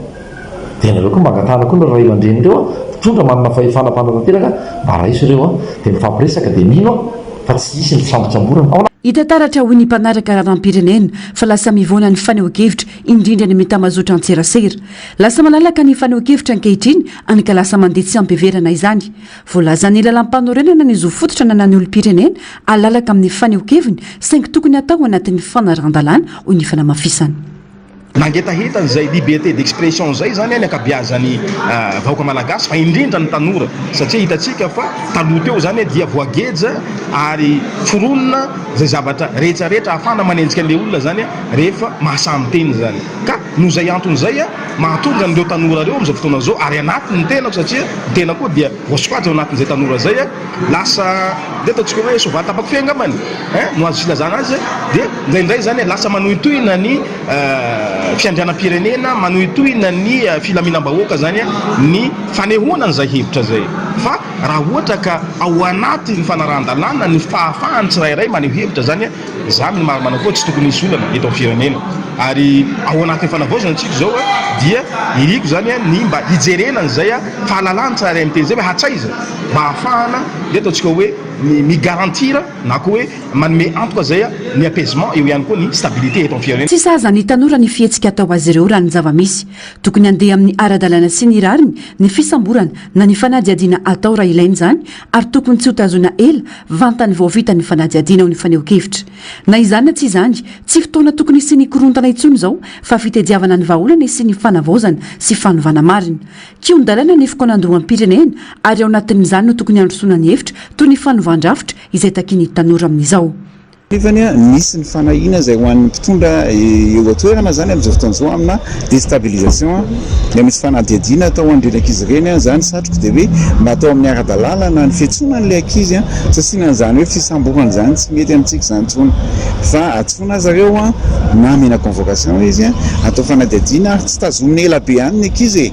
dia nareo koa mangatana koa ny ray aman-dreny reo mpitondra manana fahefana mpanantanteraka mba raiso ireo dia mifampiresaka dia mino fa tsy isy ny fisambosamborana. Hita taratra hoy ny mpanaraka raharam-pirenena fa lasa mivona ny fanehoan-kevitra indrindra ny metamazotra antserasera. Lasa malalaka ny fanehoan-kevitra ankehitriny any ka lasa mandeha tsy ampiverana izany. Voalaza ny lalam-panorenana ny zo fototra nanany olom-pirenena alalaka amin'ny fanehoan-keviny saingy tokony atao anatin'ny fanaran-dalàna hoy ny fanamafisana. Nangetaheta zay liberté d'expression zay zany any akabiazany vahoaka malagasy fa indrindra ny tanora satria hitatsika fa taloha teo zany dia voageja ary foronona zay zavatra rehetrarehetra ahafana manenjika an'le olona zany rehefa mahasamy teny zany ka noho zay anton'izay mahatonga an'ireo tanora reo am'izao fotoana zao ary anatin'ny tenako satria ny tena koa dia voasokajy ao anatin'izay tanora zay lasa de ataontsika hoe soavaly tapaka fiangamany no azo filazana azy dia ndraindray zany lasa manohitohina ny fiandrianam-pirenena manohitohina ny filaminam-bahoaka zany ny fanehoana n'izay hevitra zay fa raha ohatra ka ao anaty ny fanaran-dalàna ny fahafahany tsirairay maneho hevitra zany za ny marimanao koa tsy tokony hisy olana eto firenena ary ao anatin'ny fanavozana antsika zao dia iriko zany ny mba hijerenany zay fahalalany tsirairay miteny zay hoe hatsaiza mba hahafahana de ataontsika hoe migarantira na koa hoe manome antoka zay ny apaisement eo ihany koa ny stabilité eto firenena. Tsy saza ny tanora ny fihetsika atao azy ireo raha ny zava-misy tokony andeha amin'ny ara-dalàna sy ny rariny ny fisamborana na ny fanadiadiana atao raha ilainy zany ary tokony tsy hotazona ela vantany vao vita ny fanadiadiana ao ny faneho-kevitra na izany na tsy izany tsy fotoana tokony sy ny korontana intsony zao fa fitediavana ny vahaolana sy ny fanavozana sy fanovana marina kion-dalàna ny fikoanandroam-pirenena ary ao anatin'izany no tokony androsona ny hevitra toy ny fanovandrafitra izay takiny tanora amin'izao. Nefany misy ny fanahina zay ho an'ny mpitondra eo atoerana zany amin'izao fotoan'izao amina déstabilisation dia misy fanadiadiana atao andrelaka izy ireny zany satroko dia hoe mba atao amin'ny ara-dalàna na ny fiantsonan'ilay ankizy sasiana an'izany hoe fisamborana zany tsy mety amintsika zany tsony fa atsona zareo na mena convocation izy atao fanadiadiana tsy tazomina ela be any ny ankizy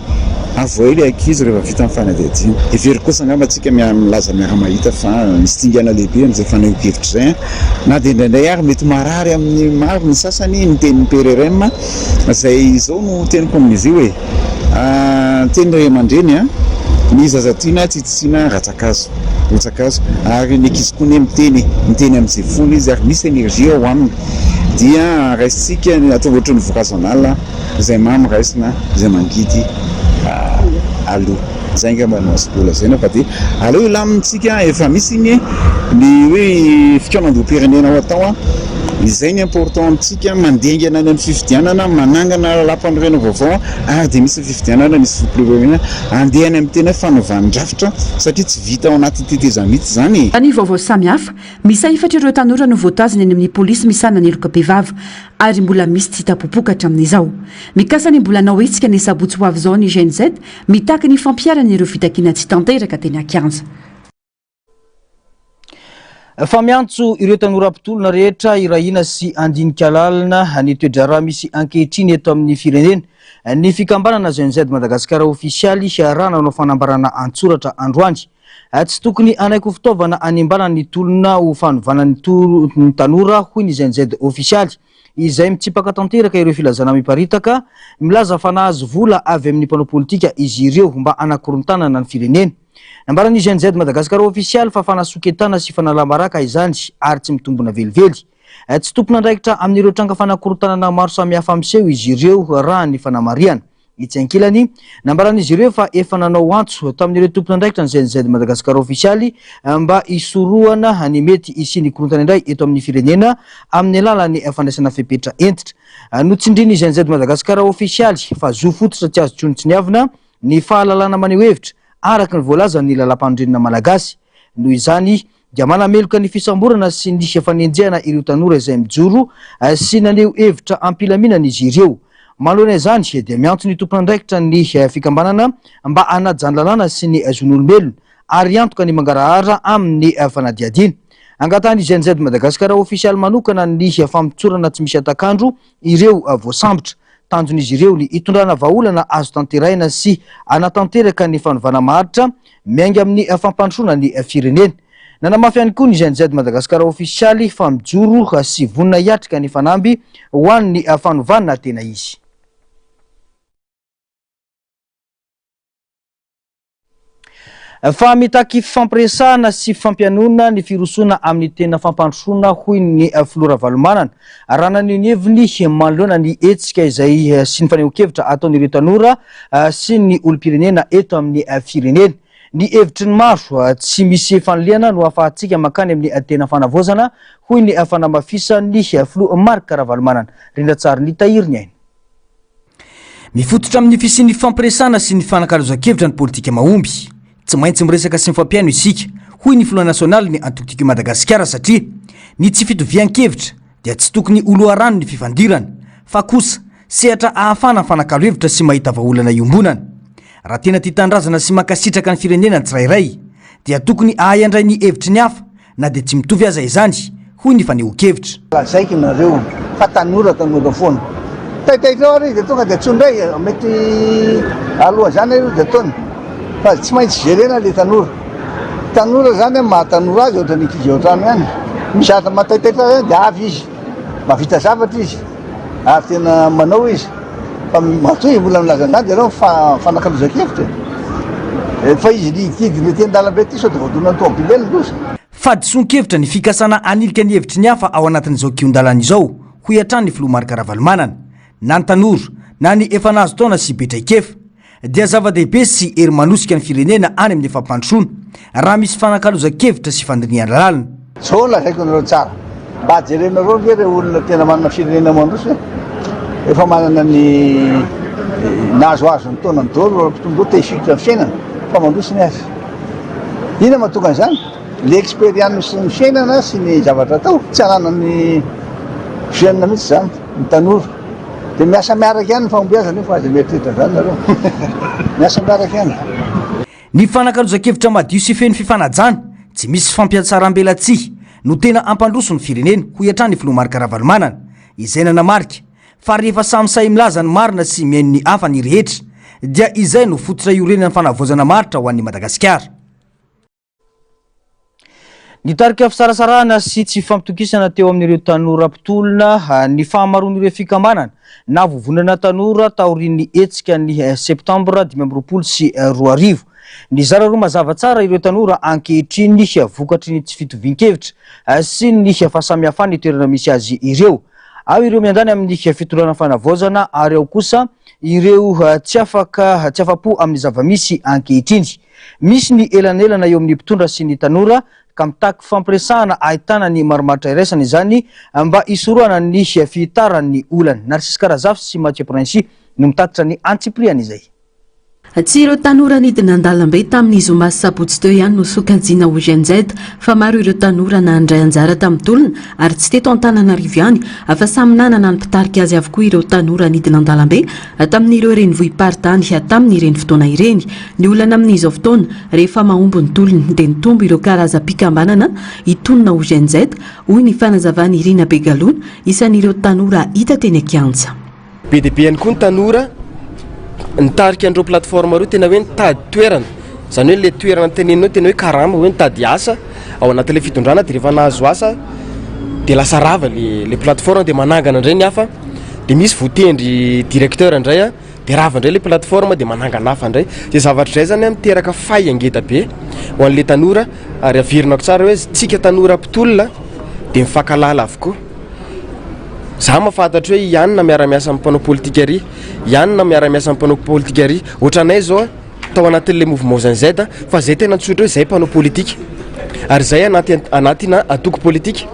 avoe le akizy rehefa vita amin'ny fanadihadiana every kosa angamba antsika milaza miara-mahita fa misy tingana lehibe amin'izay fanahian-kevitra zay na dia indraindray ary mety marary amin'ny maro ny sasany ny tenin'ny PRRM zay izao no teniko amin'izy io hoe teny ray aman-dreny ny zazatiana tsitsitsina ratsakazo rotsakazo ary ny ankizy koa miteny amin'izay fony izy ary misy énergie ao aminy dia raisitsika atao ohatry ny vokasanala izay mamy raisina izay mangidy aloha zay ngamba noasybola zay fa dia aleo ilamintsika efa misy ny hoe fikaonan-drom-pirenena ao atao izay ny important amintsika mandengana any amin'ny fifidianana manangana lapanirena vaovao ary dia misy fifidianana nisy fiplorena andehany amin'ny tena fanaovandrafitra satria tsy vita ao anaty tetezamity zany any vaovao samihafa misy efatra ireo tanora no voatazana eny amin'ny polisy misana ny eloka bevava ary mbola misy tsy hitapopokatra amin'izao mikasany mbola naoetsika ny sabotsy ho avy zao ny GNZ mitaky ny fampiarana ireo fitakiana tsy tanteraka teny Akianja. Fa miantso ireo tanora mpitolona rehetra irahina sy andinika lalina ny toedrara misy ankehitriny eto amin'ny firenena ny fikambanana GNZ Madagasikara ofisialy rana no fanambarana antsoratra androany tsy tokony anaiko fitaovana animbana ny tolona ho fanovana ny tanora hoy ny GNZ ofisialy izay mitsipaka tanteraka ireo filazana miparitaka milaza fa nahazo vola avy amin'ny mpanao politika izy ireo mba anakorontana ny firenena. Nambarany GNZ Madagasikara ofisialy fa fanasoketana sy fanalambaraka izany ary tsy mitombona velively. Tsy tompona andraikitra amin'ireo tranga fanakorotanana maro samihafa miseho izy ireo raha ny fanamariana. Itsy ankilany nambarany izy ireo fa efa nanao antso tamin'ireo tompona andraikitra ny GNZ Madagasikara ofisialy mba isorohana ny mety isiny korontana indray eto amin'ny firenena amin'ny alalany fandraisana fepetra entitra. Notsindriny GNZ Madagasikara ofisialy fa zo fototra tsy azo tsonitsy ny avina ny fahalalana maneho hevitra araka ny voalaza ny lalam-pandrenena malagasy. Noho izany dia manameloka ny fisamborana sy ny fanenjehana ireo tanora izay mijoro sy naneho hevitra ampilaminana izy ireo. Manoloana izany dia miantso ny tompona andraikitra ny fikambanana mba anajan'ny sy ny zon'olombelona ary antoka ny mangarahara amin'ny fanadiadiana. Angatany GNZ Madagasikara ofisialy manokana ny fampitsorana tsy misy atakandro ireo voasambotra. Tanjon'izy ireo ny itondrana vahaolana azo tanteraina sy anatanteraka ny fanovana maharitra miainga amin'ny fampandrosoana ny firenena. Nanamafy ihany koa ny GNZ Madagasikara ofisialy fa mijoro sy vonina hiatrika ny fanamby ho an'ny fanovana tena izy. Fa mitaky fampiresahana sy fampianona ny firosoana amin'ny tena fampandrosoana hoy ny Flora Valomanana rana ny heviny manoloana ny etsika izay sy ny faneho-kevitra ataon'ireo tanora sy ny olom-pirenena eto amin'ny firenena. Ny hevitry ny maro tsy misy fanoliana no ahafahantsika makany amin'ny tena fanavozana hoy ny fanamafisany Flo Marc Valomanana rindra tsara ny tahiriny ainy. Mifototra amin'ny fisin'ny fampiresahana sy ny fanakalozan-kevitra ny politika mahomby. Tsy maintsy miresaka sy mifampiano isika hoy ny filoha nasionaly ny antokotiko Madagasikara satria ny tsy fitovian-kevitra dia tsy tokony oloharano ny fifandirana fa kosa sehatra ahafana ny fanakalo hevitra sy mahita vahaolana iombonana. Raha tena tia tandrazana sy mankasitraka ny firenena ny tsirairay dia tokony ahandray ny hevitry ny hafa na dia tsy mitovy aza izany hoy ny faneho-kevitra. Lazaiky nareo fa tanora foana taitaitra ary dia tonga dia tsondray mety aloha zany io dia taony fa tsy maintsy jerena le tanora zany mahatanora azy ohatra ny ankizy ao an-trano ihany misaraka mahataitaitra zany dia avy izy mahavita zavatra izy ary tena manao izy fa matoy mbola milaza an'izany dia ireo fanakalozan-kevitra fa izy likidy le ten-dalambe ty sao dia voadonany tomobilely losa. Fadison-kevitra ny fikasana anilika ny hevitry ny hafa ao anatin'izao kion-dalana izao hoy hatrany ny Flo Marc Valomanana na ny tanora na ny efa nahazo taona sy betraikefa dia zava-dehibe sy hery manosika ny firenena any amin'ny fampandrosoana raha misy fanakalozan-kevitra sy fandiniana lalina. So lazaiko anareo tsara mba jerenareo ve re olona tena manana firenena mandroso efa manana ny nahazoazo ny taona ny dolo mpitombo te hifikitra ny fiainana fa mandroso ny azy. Ina mahatonga an'izany le expérience ny fiainana sy ny zavatra atao tsy anana ny fiainana mihitsy zany ny tanora. Dia miasa miaraka ihany ny fahombiazana fa aza mieritreritra zany nareo miasa miaraka ihany. Ny fanakalozan-kevitra madio sy feno fifanajana tsy misy fampiatsaram-belatsia no tena ampandroso ny firenena hoy hatrany Flo Marc Valomanana izay nanamarika fa rehefa samy say milaza ny marina sy mihaino ny hafa ny rehetra dia izay no fototra iorenana fanavozana maritra ho an'ny Madagasikara. Nitarika fisarasarana sy tsy fampitokisana teo amin'ireo tanora mpitolona ny fahamaron'ireo fikambanana na vovonana tanora taorian'ny hetsika ny septambra 2020 sy 2020. Ny zararoa mazava tsara ireo tanora ankehitriny vokatry ny tsy fitovian-kevitra sy ny fahasamihafana toerana misy azy ireo. Ao ireo miandany amin'ny fitondràna fanavozana ary ao kosa ireo tsy afapo amin'ny zavamisy ankehitriny. Misy ny elanelana eo amin'ny mpitondra sy ny tanora ka mitaky fampiresahana ahitana ny maromaritra iraisana izany mba isoroana ny fitaran'ny olana. Narcisse Karazafy sy Mathieu Princy no mitatitra ny antsipriana izay. Tsy ireo tanora nidina an-dalambe tamin'ny zoma sabotsy teo ihany no sokajiana OGNZ fa maro ireo tanora nandray anjara tamin'ny tolona ary tsy teto Antananarivo ihany fa samy nanana ny mpitarika azy avokoa ireo tanora nidina an-dalambe tamin'ireo renivohim-paritany tamin'ny ireny fotoana ireny. Ny olana amin'izao fotoana rehefa mahomby ny tolona dia nitombo ireo karazam-pikambanana hitonona OGNZ hoy ny fanazavana Irina Begalona isan'ireo tanora hita teny Kianja. BDP ihany koa ny tanora nitarika andreo plateforme reo tena hoe nitady toerana, zany hoe le toerana tenenao tena hoe karama hoe nitady asa ao anatin'le fitondrana dia rehefa nahazo asa dia lasa rava le plateforme dia manangana indray ny hafa dia misy votendry directeur indray dia rava indray le plateforme dia manangana hafa indray. Zay zavatra izay zany miteraka fay angeda be ho an'le tanora ary averinako tsara hoe tsika tanora mpitolona dia mifankalala avokoa. Za mahafantatra hoe ihany na miara-miasa amin'ny mpanao politika ary, ihany na miara-miasa amin'ny mpanao politika ary. Ohatranay zao tao anatin'le mouvement OGNZ fa zay tena tsotra hoe zay mpanao politika ary zay anatina atoko politika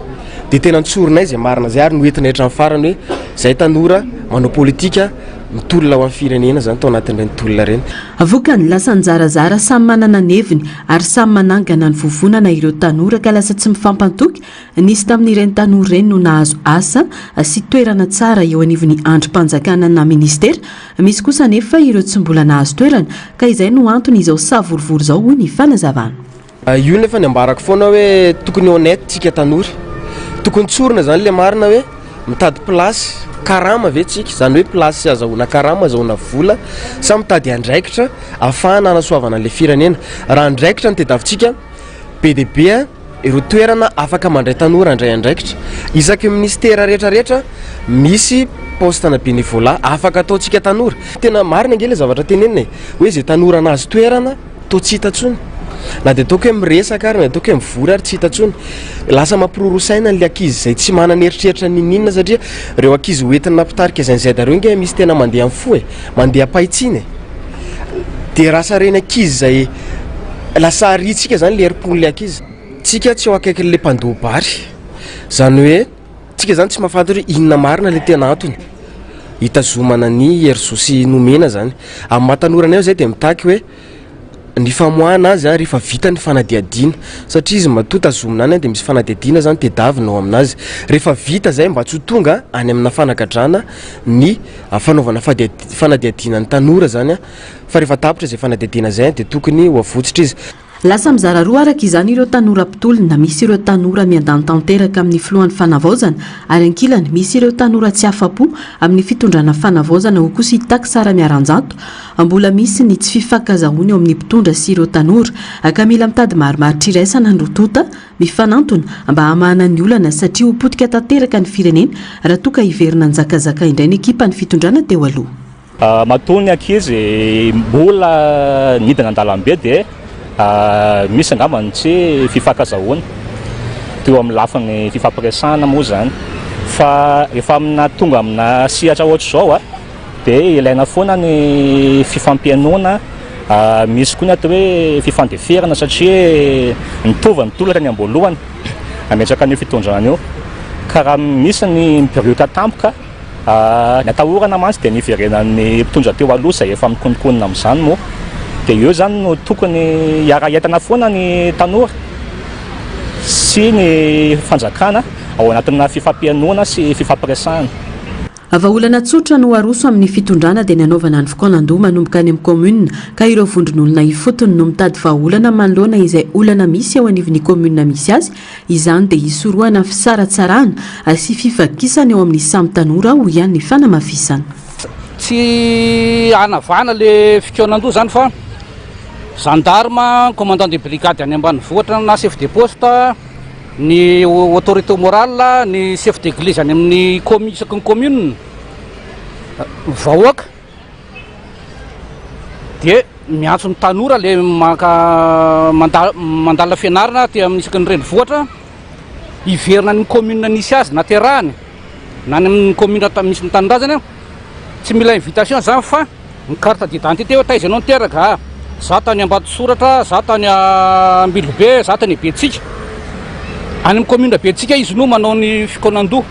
dia tena ntsorinay zay marina zay ary noentina hetra amin'ny farany hoe zay tanora manao politika mitolona ho amin'ny firenena zany tao anatin'ireny tolona ireny. Avokany lasa nizarazara samy manana neviny ary samy manangana ny vovonana ireo tanora ka lasa tsy mifampantoky. Nisy tamin'ireny tanora ireny no nahazo asa sy toerana tsara eo anivon'ny androm-panjakana na ministera. Misy kosa nefa ireo tsy mbola nahazo toerana ka izay no antony izao savorivory zao hoy ny fanazavana. Io nefa ny ambarako foana hoe tokony honnête tsika tanora, tokony tsorina zany le marina hoe mitady plasy karama ve tsika, zany hoe plasy azahoana karama azahoana vola sa mitady andraikitra ahafahana hanasoavana an'le firenena. Raha andraikitra no tediavintsika BDP ireo toerana afaka mandray tanora andray andraikitra. Isaky ministera rehetrarehetra misy postana bénévolat afaka ataontsika tanora. Tena marina angely zavatra tenenina hoe zay tanora nahazo toerana to tsy hita tsony, na dia ataoko hoe miresaka ary na ataoko hoe mivory ary tsy hita tsony. Lasa mampirorosaina ny ankizy zay tsy manana eritreritra ninina satria ireo ankizy hoentina mpitarika OGNZ ireo nge misy tena mandeha amin'ny fo mandeha paitsiny dia rasa reny ankizy zay lasa aritsika zany le herim-pon'le ankizy. Tsika tsy ho akaikin'le mpandoha-bary, zany hoe tsika zany tsy mahafantatra hoe inona marina le tena antony hitazomana ny hery sy nomena zany. Amin'ny mahatanora anay zay dia mitaky hoe ny famoahana azy rehefa vita ny fanadiadiana satria izy matoa tazomina any dia misy fanadiadiana zany tediavinao aminazy. Rehefa vita zay mba tsy ho tonga any amina fanagadrana ny fanaovana fanadiadiana ny tanora zany fa rehefa tapitra zay fanadiadiana zay dia tokony ho avotsitra izy. Lasa mizara roa araka izany ireo tanora mpitolona. Misy ireo tanora miandany tanteraka amin'ny filohan'ny fanavaozana ary ankilany misy ireo tanora tsy afapo amin'ny fitondrana fanavaozana ho kosa hitaky sara miaranjato. Mbola misy ny tsy fifankazahoana eo amin'ny mpitondra sy ireo tanora ka mila mitady marimaritra iraisana ny rotota mifanantona mba hamahana ny olana satria ho potika tanteraka ny firenena raha toka hiverina ny zakazaka indray ny ekipa ny fitondrana teo aloha. Matony ankizy mbola nidina an-dalambe dia misy angambany tsy fifankazahoana teo amin'ny lafin'ny fifampiresahana moa zany fa rehefa amina tonga amina sihatra ohatry zao dia ilaina foana ny fifampianoana. Misy koa ny atao hoe fifandeferana satria nitovy ny tolona ny amboalohany ametraka ny fitondrana io ka raha misy ny mipirioka tampoka ny atahorana mantsy dia niverenan'ny mpitondra teo aloha zay efa mikononkonina amin'izany moa dia eo zany no tokony hiara-entana foana ny tanora sy ny fanjakana ao anatina fifampianoana sy fifampiresahana. Vahaolana tsotra no aroso amin'ny fitondrana dia nanaovana ny fokonan-doha manomboka any amin'ny commune ka ireo vondron'olona ifotony no mitady vahaolana manoloana izay olana misy ao anivon'ny commune misy azy. Izany dia hisorohana fisaratsarana sy fifakisana eo amin'ny samy tanora ho ihany ny fanamafisana. tsy anavana le fikeonandoha zany fa gendarme, commandant de brigade any ambanivohitra na chef de poste, ny autorité morale, ny chef d'église any amin'ny isaky ny commune, vahoaka dia miantso ny tanora le mandala fianarana ty amin'ny isaky ny renivohitra hiverina ny commune nisy azy na terahany na ny amin'ny commune misy ny tanindrazana, tsy mila invitation zany fa ny carte d'identité hoe taiza anao niteraka, za tany Ambatosoratra, za tany Ambilobe, za tany Betsika. Any amin'ny commune Betsika izy no manao ny fikonan-doha.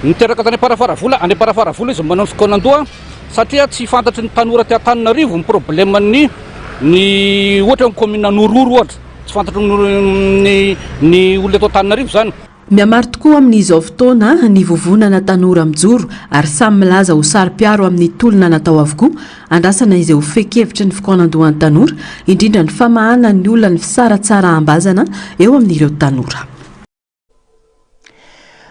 Niteraka tany Parafaravola, any Parafaravola izy manao ny fikonan-doha satria tsy fantatry ny tanora ty Antananarivo ny problème ny ohatra ny commune Nororo ohatra, tsy fantatry ny olona eto Antananarivo zany. Miamaro tokoa amin'izao fotoana ny vovonana tanora mijoro ary samy milaza ho sary-piaro amin'ny tolona natao avokoa andrasana izay ho fekevitra ny fikonan-dohan'ny tanora indrindra ny famahana ny olona ny fisaratsara ambazana eo amin'ireo tanora.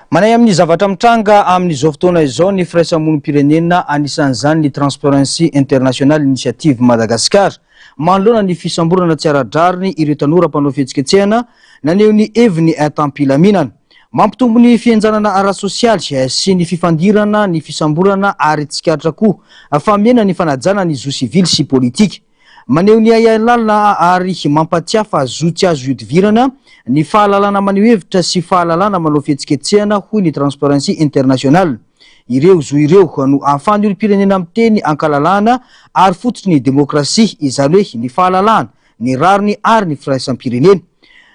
Manay amin'ny zavatra mitranga amin'izao fotoana izao ny firaisamonim-pirenena anisan'izany ny Transparency International Initiative Madagascar manoloana ny fisamborana tsy ara-drariny ireo tanora mpanao fihetsiketsehana naneho ny heviny tampilaminana. Mampitombo ny fianjanana ara-sosialy sy ny fifandirana ny fisamborana ary tsikatra koa famiana ny fanajana ny zo sivily sy politika. Maneho ny ailalana ary mampatiafa zo tsy azo iodivirana ny fahalalana maneho hevitra sy fahalalana manao fihetsiketsehana hoy ny Transparency International. Ireo zo ireo no ahafahany olom-pirenena miteny ankalalana ary fototry ny demokrasia izany hoe ny fahalalana, ny rariny ary ny firaisam-pirenena.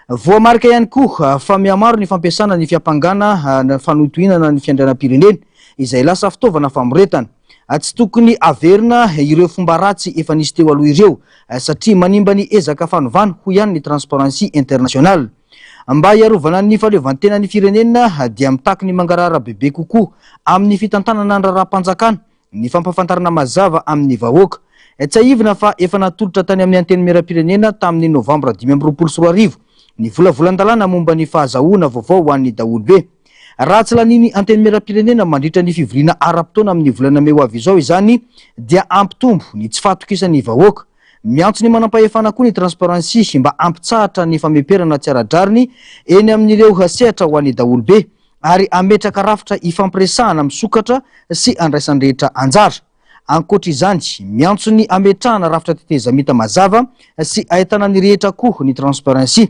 Voamarika ihany koa fa mihamaro ny fampiasana ny fiampangana na fanotohinana ny fiandrianam-pirenena izay lasa fitaovana famoretana. Tsy tokony averina ireo fomba ratsy efa nisy teo aloha ireo satria manimba ny ezaka fanovana hoy ihany ny Transparency International. Mba hiarovana ny fahaleovantena ny firenena dia mitaky ny mangarara bebe kokoa amin'ny fitantanana ny raharaham-panjakana, ny fampafantarana mazava amin'ny vahoaka. Tsy aivina fa efa natolotra tany amin'ny anteny meram-pirenena tamin'ny Novambra 2024 ny volavolan-dalàna momba ny fahazahoana vaovao ho an'ny daholobe. Raha tsy laniny anteny meram-pirenena mandritra ny fivoriana ara-potoana amin'ny volana May ho avy izao izany dia ampitombo ny tsy fahatokisan'ny vahoaka. Miantso ny manam-pahefana koa ny Transparency mba ampitsahatra ny fameperana tsy ara-drariny eny amin'ireo sehatra ho an'ny daholobe ary ametraka rafitra ifampiresahana misokatra sy andraisan'ny rehetra anjara. Ankoatra izany, miantso ny ametrahana rafitra tetezamita mazava sy ahitana ny rehetra koa ny Transparency.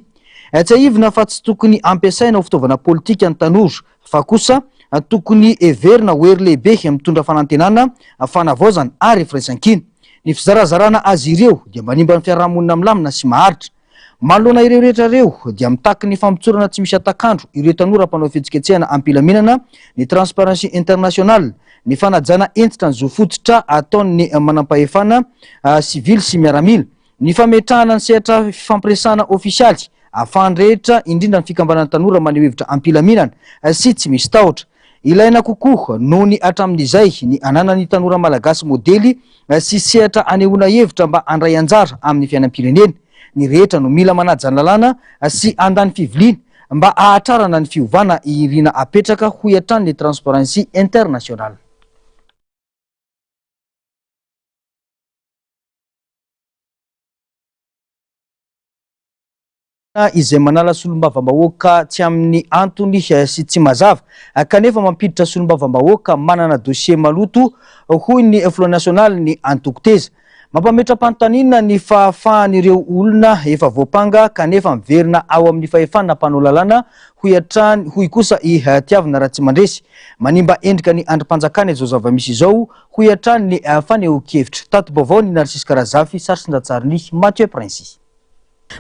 Tsy aivina fa tsy tokony ampiasaina ho fitaovana politika ny tanora fa kosa tokony everina hoery lehibe mitondra fanantenana, fanavaozana ary firaisan-kina. Ny fizarazarana azy ireo dia manimba ny fiarahamonina milamina sy maharitra. Manoloana ireo rehetra ireo dia mitaky ny fampitsorana tsy misy atakandro ireo tanora mpanao fihetsiketsehana ampilaminana ny Transparency International, ny fanajana entitra ny zo fototra ataon'ny manam-pahefana sivily sy miaramila, ny fametrahana ny sehatra fifampiresahana ofisialy ahafahany rehetra indrindra ny fikambanana tanora maneho hevitra ampilaminana sy tsy misy tahotra. Ilaina kokoa noho ny hatramin'izay ny ananany tanora malagasy modely sy sehatra anehoana hevitra mba andray anjara amin'ny fiainam-pirenena. Ny rehetra no mila manaja ny lalàna sy andany fiviliana mba ahatrarana ny fiovana irina apetraka hoy hatrany ny Transparency International. Izay manala solombavambahoaka tsy amin'ny antony sy tsy mazava kanefa mampiditra solombavambahoaka manana dossier maloto hoy ny Front National ny antoko-teza. Mampametra-panontaniana ny fahafahan'ireo olona efa voapanga kanefa miverina ao amin'ny fahefana mpanao lalàna hoy kosa tiavina raha tsy mandresy. Manimba endrika ny andrim-panjakana izao zava-misy izao hoy hatrany ny faneho-kevitra. Tato-baovao ny Narcisse Karazafy, Sarsindatsariny, Mathieu Prince.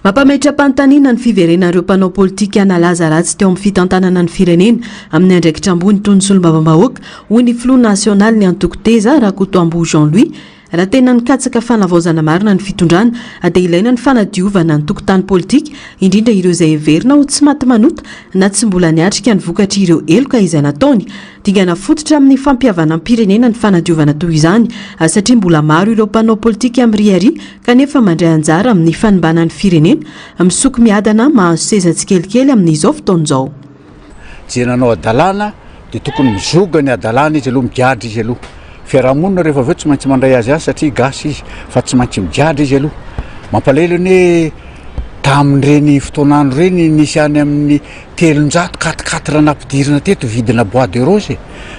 Mampametra-panontaniana ny fiverenan'ireo mpanao politika nalaza ratsy teo amin'ny fitantanana ny firenena amin'ny andraikitra ambony toy ny solombavambahoaka hoy ny Front National ny antoko-teza Rakotombo Jean-Louis. Raha tena nikatsaka fanavaozana marina ny fitondrana dia ilaina ny fanadiovana ny tokotany politika indrindra ireo izay heverina ho tsy maty manota na tsy mbola niatrika ny vokatry ireo eloka izay nataony. Dingana fototra amin'ny fampiavana amin'ny pirenena ny fanadiovana toy izany satria mbola maro ireo mpanao politika amin'ny riari kanefa mandray anjara amin'ny fanimbanan'ny firenena misoky miadana mahazo seza tsikelikely amin'izao fotoan'izao. Jenanao adalàna dia tokony mizoga ny adalàna izy aloha migadra izy aloha fiarahamonina rehefa aveo tsy maintsy mandray azy azy satria gasy izy fa tsy maintsy migiadra izy aloha mampalelo ny hoe tamin'ireny fotoanandro reny nisy any amin'ny 304 nampidirina teto vidina bois de rose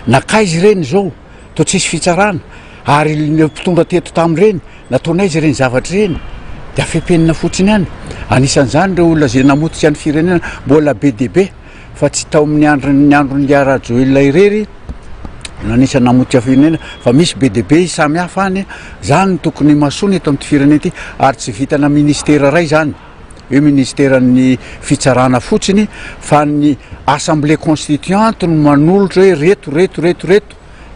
naka izy reny zao to tsisy fitsarana ary mpitondra teto tamin'ireny nataona izy reny zavatra reny de afepenina fotsiny any anisan'izany reo olona zay namotika ny firenena mbola be debe fa tsy tao amin'ny andron'ny ara joelona irery nanisany namotika firenena fa misy be debe izy samy hafa any zany tokony masony eto amin'ny firenena ty ary tsy vitana ministera ray zany io ministeran'ny fitsarana fotsiny fa ny assemblée constituante no manolotra hoe reto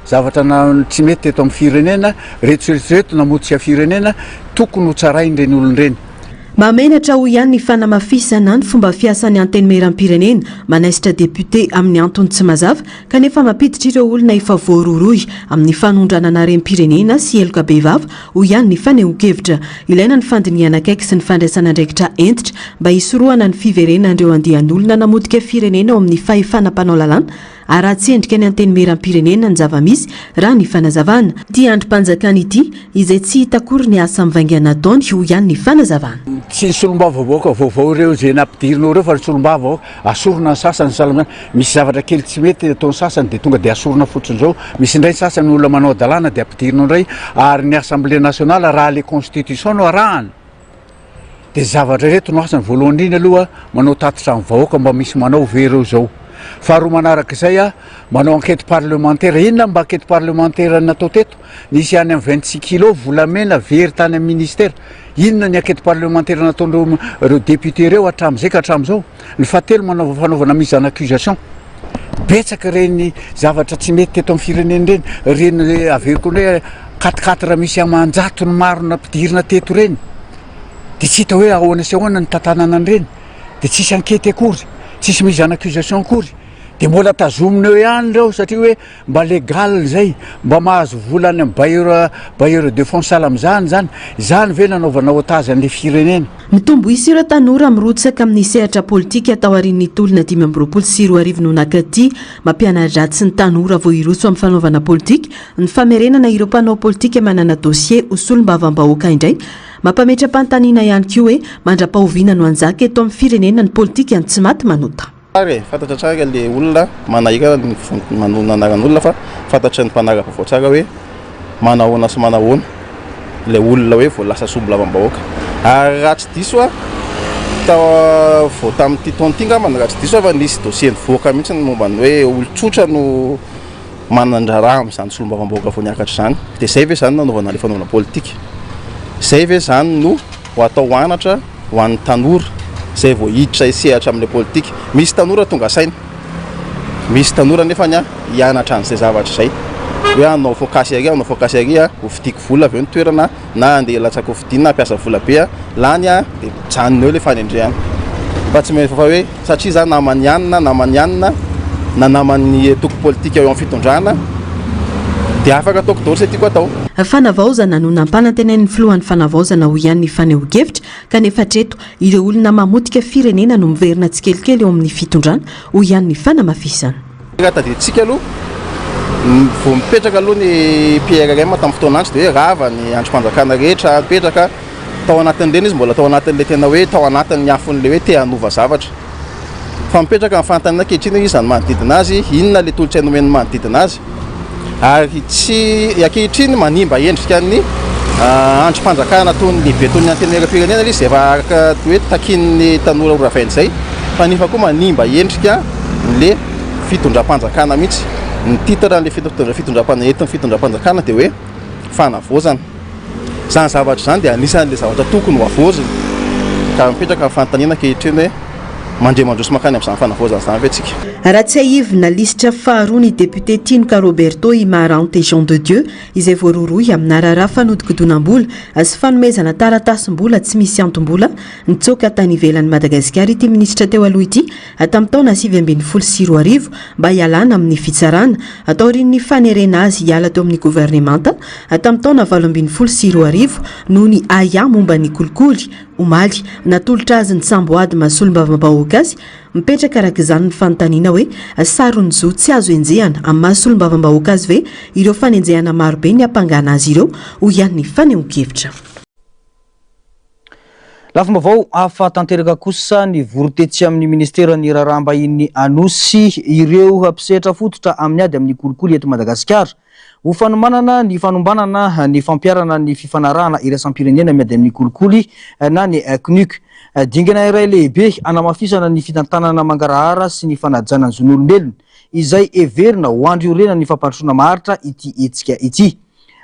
zavatra tsy mety eto amin'ny firenena reto namotika firenena tokony ho tsarain'ireny olon'ireny mamenatra ho ihany ny fanamafisana ny fomba fiasan'ny anteny meram-pirenena manaisitra député amin'ny antony tsy mazava kanefa mampiditra ireo olona efa voaroroy amin'ny fanondranana rem-pirenena sy eloka behivava ho ihany ny fanehonkevitra ilaina ny fandiniana akaiky sy ny fandraisana andraikitra entitra mba hisorohana ny fiverenan'ireo andian'olona namodika firenena ao amin'ny fahefanam-panao lalàna ary raha tsy endrika ny anteny meram-pirenena ny zava-misy raha ny fanazavana ty androm-panjakana ity izay tsy hitakory ny asa mivaingana taony ho ihany ny fanazavana tsy ny solombava vaoaka vaovao ireo zay nampidirinao ireo fa ny solombava asorona ny sasany salamana misy zavatra kely tsy mety ataon'ny sasany de tonga de asorona fotsiny zao misy indray sasany olona manao dalàna de ampidirinao indray ary ny assemblée nationale raha le constitution no arahany de zavatra reto no asany voalohany indrindra aloha manao tatitra amin'ny vahoaka mba misy manao vereo zao faharoa manarak'izay manao enquête parlementaire inona mba enquête parlementaire natao teto nisy any amin'ny 26 kilo volamena very tany amin'ny ministère inona ny enquête parlementaire nataondreo député reo hatram'izay ka hatram'izao ny fahatelo manao fanaovana mise en accusation betsaka reny zavatra tsy mety teto amin'ny firenena reny averiko hoe 4 misy amanjato ny maro nampidirina teto reny de tsy hita hoe ahoana sy ahoana ny tantanana an'ireny de tsisy enquête akory tsisy mise en accusation akory de mbola tazomineo ihany reo satria hoe mba légal zay mba mahazo volany amin'ny bailleur de fonds sahala am'zany zany ve nanaovana otazy an'le firenena mitombo isa ireo tanora mirotsaka amin'ny sehatra politika atao arin'ny tolona 5 sy 4 no nakaty mampianaratsy ny tanora vao iroso amin'ny fanaovana politika ny famerenana ireo mpanao politika manana dossier ho solombavam-bahoaka indray mampametra-panontaniana ihany koa hoe mandra-pahoviana no anjaka eto amin'ny firenena ny politika ny tsy maty manota fantatra tsara le olona manahira manona anaran'olona fa fantatra ny mpanara-pavao tsara hoe manahoana sy manahoana le olona hoe vo lasa solombavam-bahoaka ary raha tsy diso vao tamin'ity taon'ity ngamana raha tsy diso fa nisy dossier nivoaka mihitsy ny momba ny hoe olon-tsotra no manandraraha amin'izany solombavam-bahoaka vo niakatra zany de zay ve zany nanaovana le fanaovana politika zay ve zany no ho atao anatra ho an'ny tanora zay vao hiditra isehatra amin'le politika misy tanora tonga saina misy tanora nefany hianatra an'izay zavatra zay hoe anao focasy ary ho fidiko vola avy eo ny toerana na andeha latsaka fidina ampiasa vola be lany de janona eo le fanendreana fa tsy fa hoe satria za namany ianina na namany toko politika eo amin'ny fitondrana de afaka ataoko daholo zay tiako atao fanavaozana no nampanantenain'ny filohan'ny fanavaozana ho ihany ny fanehonkevitra kanefa treto ireo olona mamotika firenena no miverina tsikelikely eo amin'ny fitondrana ho ihany ny fanamafisana taditsika aloha vo mipetraka aloha ny PRRM tamin'ny fotoanantsy de hoe rava ny androm-panjakana rehetra mipetraka tao anatin'ireny izy mbola tao anatin'le tena hoe tao anatin'ny afon'le hoe te hanova zavatra fa mipetraka amin'ny fanontaniana ankehitriny izy zany manodidina azy inona le tolotra nomeny manodidina azy ary tsy ankehitriny manimba endrika ny androm-panjakana toy ny lehibe toy ny anteny meram-pirenena izy efa araka hoe takin'ny tanora oravainy zay fa nefa koa manimba endrika le fitondram-panjakana mihitsy ny titre le fitondram-panjakana de hoe fanavaozana zany zavatra zany de anisan'le zavatra tokony ho avoazina ka mipetraka amin'ny fanontaniana ankehitriny hoe mandremandroso makany amin'izany fanavaozana zany ve tsika raha tsy aivina lisitra faharoa ny député Tinoka Roberto Imarante Jean de Dieu izay voaroroy amin'ny arara fanodikodonam-bola sy fanomezana taratasy-mbola tsy misy antom-bola nitsoaka tany ivelan'ny Madagasikara ity minisitra teo aloha ity tamin'ny taona 2024 mba hialana amin'ny fitsarana atao aorian'ny fanerena azy hiala teo amin'ny gouvernemanta tamin'ny taona 2024 noho ny aya momba ny kolikoly omaly natolotra azy ny samboady mahasolombavambahoaka malagasy mipetraka araka izany ny fanontaniana hoe sarony zo tsy azo enjehana amin'ny mahasolom-bavam-bahoaka azy ve ireo fanenjehana marobe ny ampangana azy ireo ho ihany ny fanehoan-kevitra. Lafim-baovao hafa tanteraka kosa ny vorotetsy amin'ny ministera ny raharaham-bahiny anosy ireo mpisetra fototra amin'ny ady amin'ny kolikoly eto Madagasikara. Ho fanomanana ny fanombanana ny fampiarana ny fifanarahana iraisam-pirenena miady amin'ny kolikoly na ny CNUC. Dingana iray lehibe anamafisana ny fitantanana mangarahara sy ny fanajana ny zon'olombelona izay everina ho andriorena ny fampandrosoana maharitra ity etsika ity.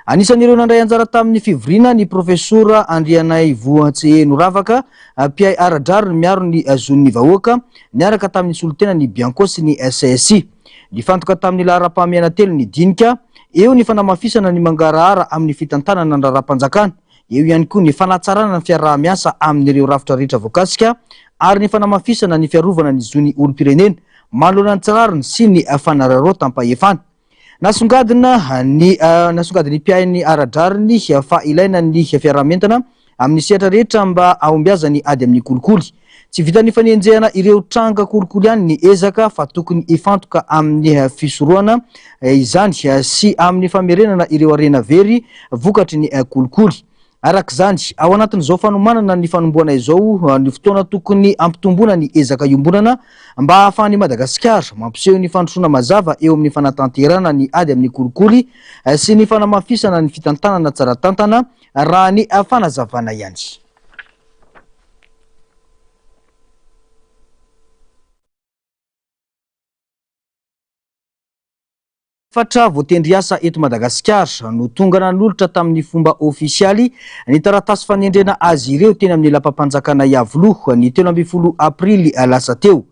Anisan'ireo nandray anjara tamin'ny fivorina ny profesora Andrianay Voatseheno Ravaka mpiay aradrariny miaro ny zon'ny vahoaka niaraka tamin'ny solotena ny Bianco sy ny SSI. Nifantoka tamin'ny lahara-pahamehana telo ny dinika, eo ny fanamafisana ny mangarahara amin'ny fitantanana ny raharaham-panjakana, eo ihany koa ny fanatsarana ny fiaraha-miasa amin'ireo rafitra rehetra voakasika ary ny fanamafisana ny fiarovana ny zon'ny olom-pirenena, manoloana ny tsirariny sy ny fanararao tampahefana. Nasongadina ny mpiainy aradrariny fa ilaina ny fiarahamentana amin'ny sehatra rehetra mba ahombiaza ny ady amin'ny kolikoly. Tsy vitan'ny fanenjehana ireo tranga kolikoly ihany ny ezaka fa tokony ifantoka amin'ny fisorohana izany sy amin'ny famerenana ireo arena very vokatry ny kolikoly. Arak'izany, ao anatin'izao fanomanana ny fanomboana izao ny fotoana tokony ampitombona ny ezaka iombonana mba ahafahan'ny Madagasikara mampiseho ny fandrosoana mazava eo amin'ny fanatanterana ny ady amin'ny kolikoly sy ny fanamafisana ny fitantanana tsara tantana raha ny fanazavana ihany. Fatra voatendry asa eto Madagasikara no tonga nanolotra tamin'ny fomba ofisialy ny taratasy fanendrena azy ireo teny amin'ny lapam-panjakana Iavoloha ny 12 Aprily lasa teo.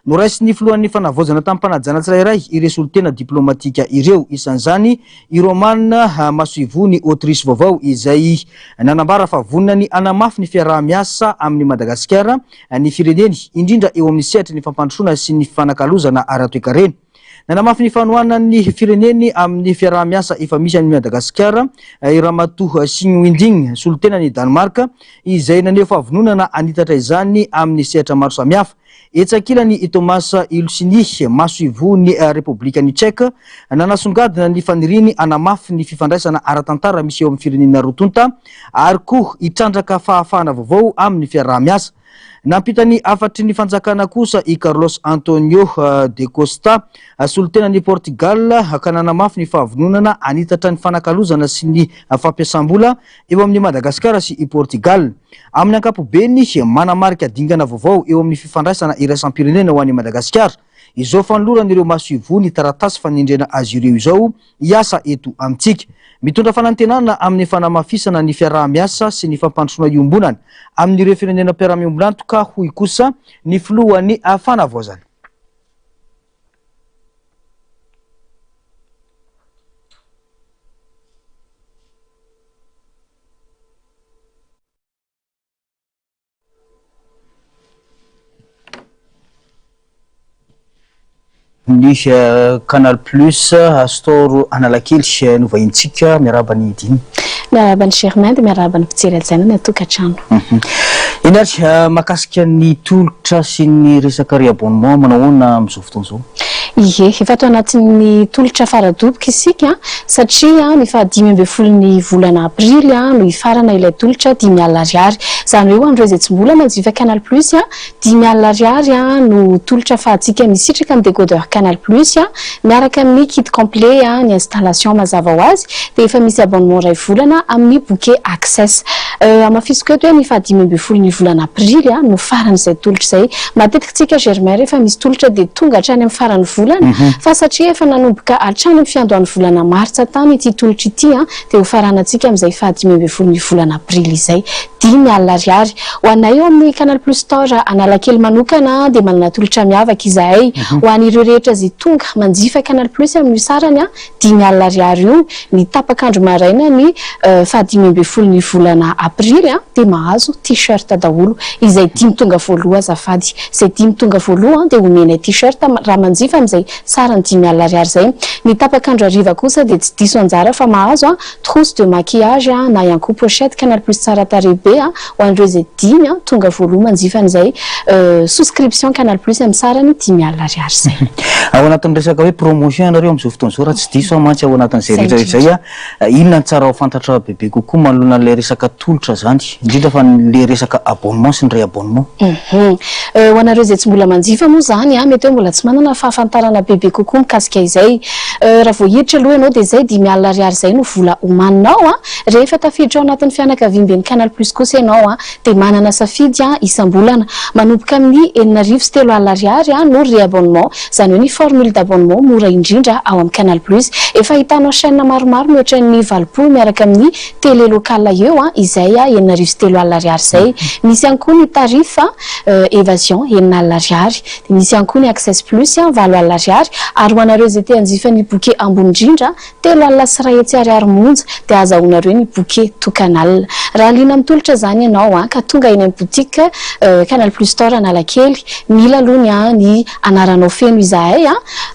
Noraisy ny filohan'ny fanavozana tamin'ny mpanajana tsirairay ireo solotena diplomatika ireo, isan'izany i Romanina Masoivony Autriche vaovao izay nanambara fa vonina ny anamafy ny fiaraha-miasa amin'ny Madagasikara ny fireneny indrindra eo amin'ny sehatra ny fampandrosoana sy ny fanakalozana ara-toekarena. Nanamafy ny fanoana ny fireneny amin'ny fiaraha-miasa efa misy amin'ny Madagasikara i Ramatoa Sinwinding solotena ny Danemark izay naneho fahavononana anitatra izany amin'ny sehatra maro samihafa. Etsakilany i Thomas Ilusini Masoivony Republikan'ny Tchèque nanasongadina ny faniriny anamafy ny fifandraisana ara-tantara misy eo amin'ny firenena rotonta ary koa itrandraka fahafahana vaovao amin'ny fiaraha-miasa. Nampitany afatry ny fanjakana kosa i Carlos Antonio de Costa solotena ny Portugal ka nanamafy ny fahavononana anitatra ny fanakalozana sy ny fampiasam-bola eo amin'ny Madagasikara sy i Portugal. Amin'ny ankapobeny manamarika dingana vaovao eo amin'ny fifandraisana iraisam-pirenena ho an'i Madagasikara. Izao fanoloran'ireo Masoivony taratasy fanendrena azy ireo izao iasa eto amintsika. Mitondra fanantenana amin'ny fanamafisana ny fiaraha-miasa sy ny fampandrosoana iombonana amin'ireo firenena mpiara-miombonantoka hoy kosa ny filohan'ny fanavaozana. Ny Canal Plus Astoro Analakely novahintsika miaraba ny dimy. Miaraba ny Germain dia miaraba ny mpijery ajaina ny atokantrano. Eny ary mahakasika ny tolotra sy ny resaka réabonnement manao ahoana amin'izao fotoana izao? Ie, efa atao anatin'ny tolotra faradoboka isika satria ny faha 15 volana Aprily no ifarana ilay tolotra 5 alina ariary. Zany hoe ho andreo izay tsy mbola manjifa Canal Plus 5 alina ariary no tolotra fahatsika misitraka ny décodeur Canal Plus miaraka amin'ny kit complet ny installation mazava ho azy dia efa misy abonnement ray volana amin'ny bouquet access. Amafisiko eto hoe ny faha 15 volana Aprily no farany izay tolotra izay. Matetika tsika Germain rehefa misy tolotra dia tonga hatrany amin'ny farany volana fa satria efa nanomboka hatrany amin'ny fiandohan'ny volana Martsa tany ity tolotra ity dia ho faranantsika amin'izay faha 15 volana Aprily izay 5 alina ariary. Ho anay eo amin'ny Canal Plus Store Analakely manokana dia manana tolotra miavaka izahay. Ho an'ireo rehetra izay tonga manjifa Canal Plus amin'ny sarany 5 alina ariary io ny tapakandro maraina ny faha 15 volana Aprily dia mahazo t-shirt daholo izay 5 tonga voaloha azafady. Izay 5 tonga voaloha dia omena t-shirt raha manjifa amin'izay zay sara ny 10 000 ariary zay. Ny tapakandro ariva kosa dia tsy diso anjara fa mahazo trousse de maquillage na ihany koa pochette Canal Plus tsara tarehy be ho an'ireo zay 10 tonga voaloha manjifan'izay souscription Canal Plus amin'ny sarany 10 000 ariary zay. Ao anatin'ny resaka hoe promotion ianareo amin'izao fotoan'izao raha tsy diso mantsy ao anatin'izay rehetrarehetra zay inona ny tsara ho fantatra bebe kokoa manoloana ilay resaka tolotra zany indrindra fa le resaka abonnement sy ny ray abonnement. Ho anareo zay tsy mbola manjifa moa zany mety hoe mbola tsy manana fahafantarana bebe kokoa mikasika izay raha vao hiditra aloha ianao dia zay 10 000 ariary zay no vola omaninao rehefa tafiditra ao anatin'ny fianakaviam-ben'ny Canal Plus kosa ianao dia manana safidy isam-bolana manomboka amin'ny 7,3 ariary no ray abonnement zany hoe ny formule d'abonnement mora indrindra ao amin'ny Canal Plus efa hitanao chaîne maromaro mihoatra ny 20 miaraka amin'ny télé locale eo izay 7,3 ariary zay misy ihany koa ny tarif évasion 9 ariary dia misy ihany koa ny access plus 7 ariary ary ho anareo zay te hanjifa ny bouquet ambony indrindra 3 sy 1 ariary monja dia azahoanareo ny bouquet tout canal raha liana mitolotra zany ianao ka tonga eny amin'ny boutique Canal Plus Store Analakely mila aloha ny anaranao feno izahay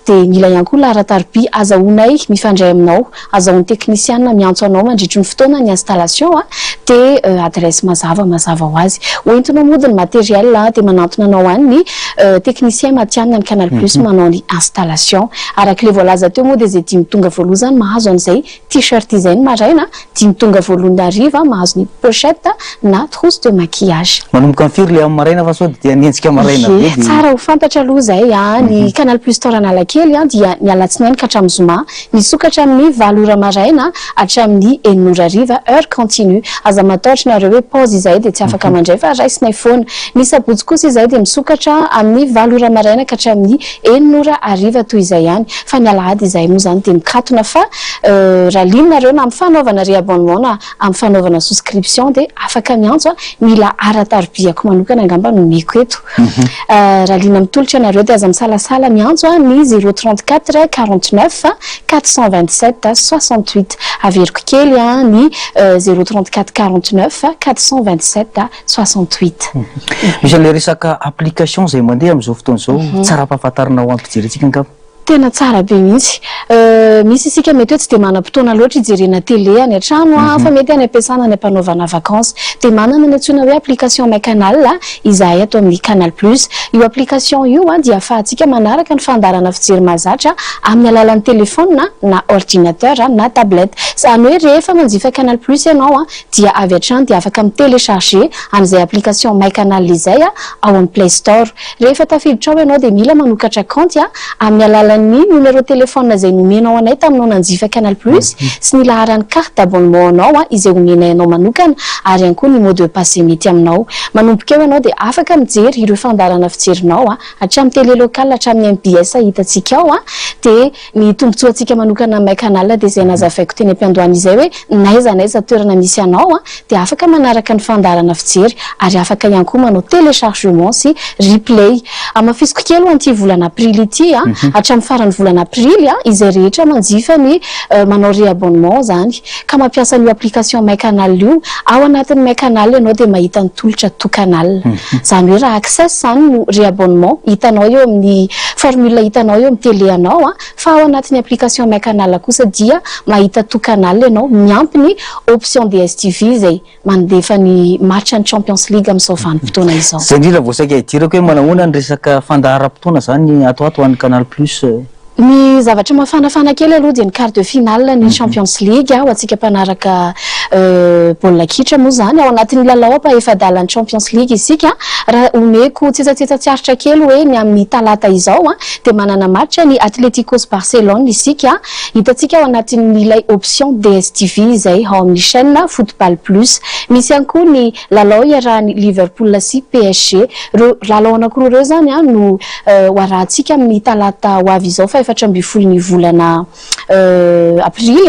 dia mila ihany koa laharan-tarobia azahoanay mifandray aminao azahoan'ny technicienne miantso anao mandritra ny fotoana ny installation dia adresse mazava ho azy hoentinao mody ny matériel dia manantona anao any ny technicien matianina ny Canal Plus manao ny installation arak'ilay voalaza teo moa dia zay 10 tonga voaloha zany mahazo an'izay t-shirt izay ny maraina 10 tonga voaloha hariva mahazo ny pochette na trousse de maquillage. Manomboka firy le amin'ny maraina fa sao dia niantsika maraina be dia tsara ho fantatra aloha zay ny Canal Plus Store Analakely dia ny alatsinainy ka hatramin'ny zoma misokatra amin'ny 7 ora maraina hatramin'ny 9 ora hariva heure continue aza matahotra nareo hoe pause izay dia tsy afaka mandray fa raisinay foana ny sabotsy kosa izay dia misokatra amin'ny 7 ora maraina ka hatramin'ny 9 ora hariva toy izay ihany fa ny alahady izay moa zany dia mikatona fa raha linareo na amin'ny fanaovana ray abonnement na amin'ny fanaovana souscription dia afaka miantso mila ara-tarobiako manokana angamba nomeko eto raha lina mitolotra ianareo dia aza misalasala miantso ny 034 49 427 68 averiko kely ny 034 49 427 68. Misy le resaka application zay mandeha amin'izao fotoan'izao tsara pahafantarina ho ampijerentsika angamba. Tena tsara be mihitsy misy isika mety hoe tsy dia manam-potoana loatra hijerena télé any an-trano fa mety any ampiasana ny ampanaovana vacances dia manana ny antsoina hoe application My Canal izahay ato amin'ny Canal Plus io application io dia ahafahantsika manaraka ny fandarana fijery mahazatra amin'ny alalan'ny téléphone na ordinateur na tablette zany hoe rehefa manjifa Canal Plus ianao dia avy hatrany dia afaka mitélécharger an'izay application My Canal izay ao amin'ny Play Store rehefa tafiditra ao ianao dia mila manokatra compte amin'ny alalan'ny numéro téléphone zay nomenao anay taminao nanjifa Canal Plus sy ny laharan'ny carte d'abonnement anao izay omenay anao manokana ary ihany koa ny mot de passe mety aminao manomboka eo ianao dia afaka mijery ireo fandarana fijerinao hatramin'ny télé locale hatramin'ny MBS hitantsika ao dia ny tombotsoantsika manokana My Canal dia zay nazafaiko teny am-piandohana izay hoe naiza toerana misy anao dia afaka manaraka ny fandarana fijery ary afaka ihany koa manao téléchargement sy replay amafisiko kely anty volana aprily ity hatramin'ny farany volana aprily izay rehetra manjifa ny manao ray abonnement zany ka mampiasa ny application My Canal io ao anatin'ny My Canal ianao dia mahita ny tolotra tout canal zany hoe raha access zany no ray abonnement hitanao eo amin'ny formule hitanao eo amin'ny télé anao fa ao anatin'ny application My Canal kosa dia mahita tout canal ianao miampy ny option DSTV zay mandefa ny match ny Champions League amin'izao vanim-potoana izao. Zay indrindra voasaika hidirako hoe manahoana ny resaka fandaharam-potoana zany ato ho an'ny Canal Plus. Ny zavatra mafanafana kely aloha dia ny quart de finale ny Champions League ho antsika mpanaraka baolina kitra moa zany ao anatin'ny lalao efa-dalan'ny Champions League isika raha omeko tsetsatsetsatsiaritra kely hoe ny amin'ny talata izao dia manana match ny Atléticos Barcelone isika hitantsika ao anatin'ilay option DSTV izay ao amin'ny chaîne Football Plus misy ihany koa ny lalao iarahan'ny Liverpool sy PSG reo lalao anankiroa ireo zany no hoarahantsika amin'ny talata ho avy izao fa 14 volana aprily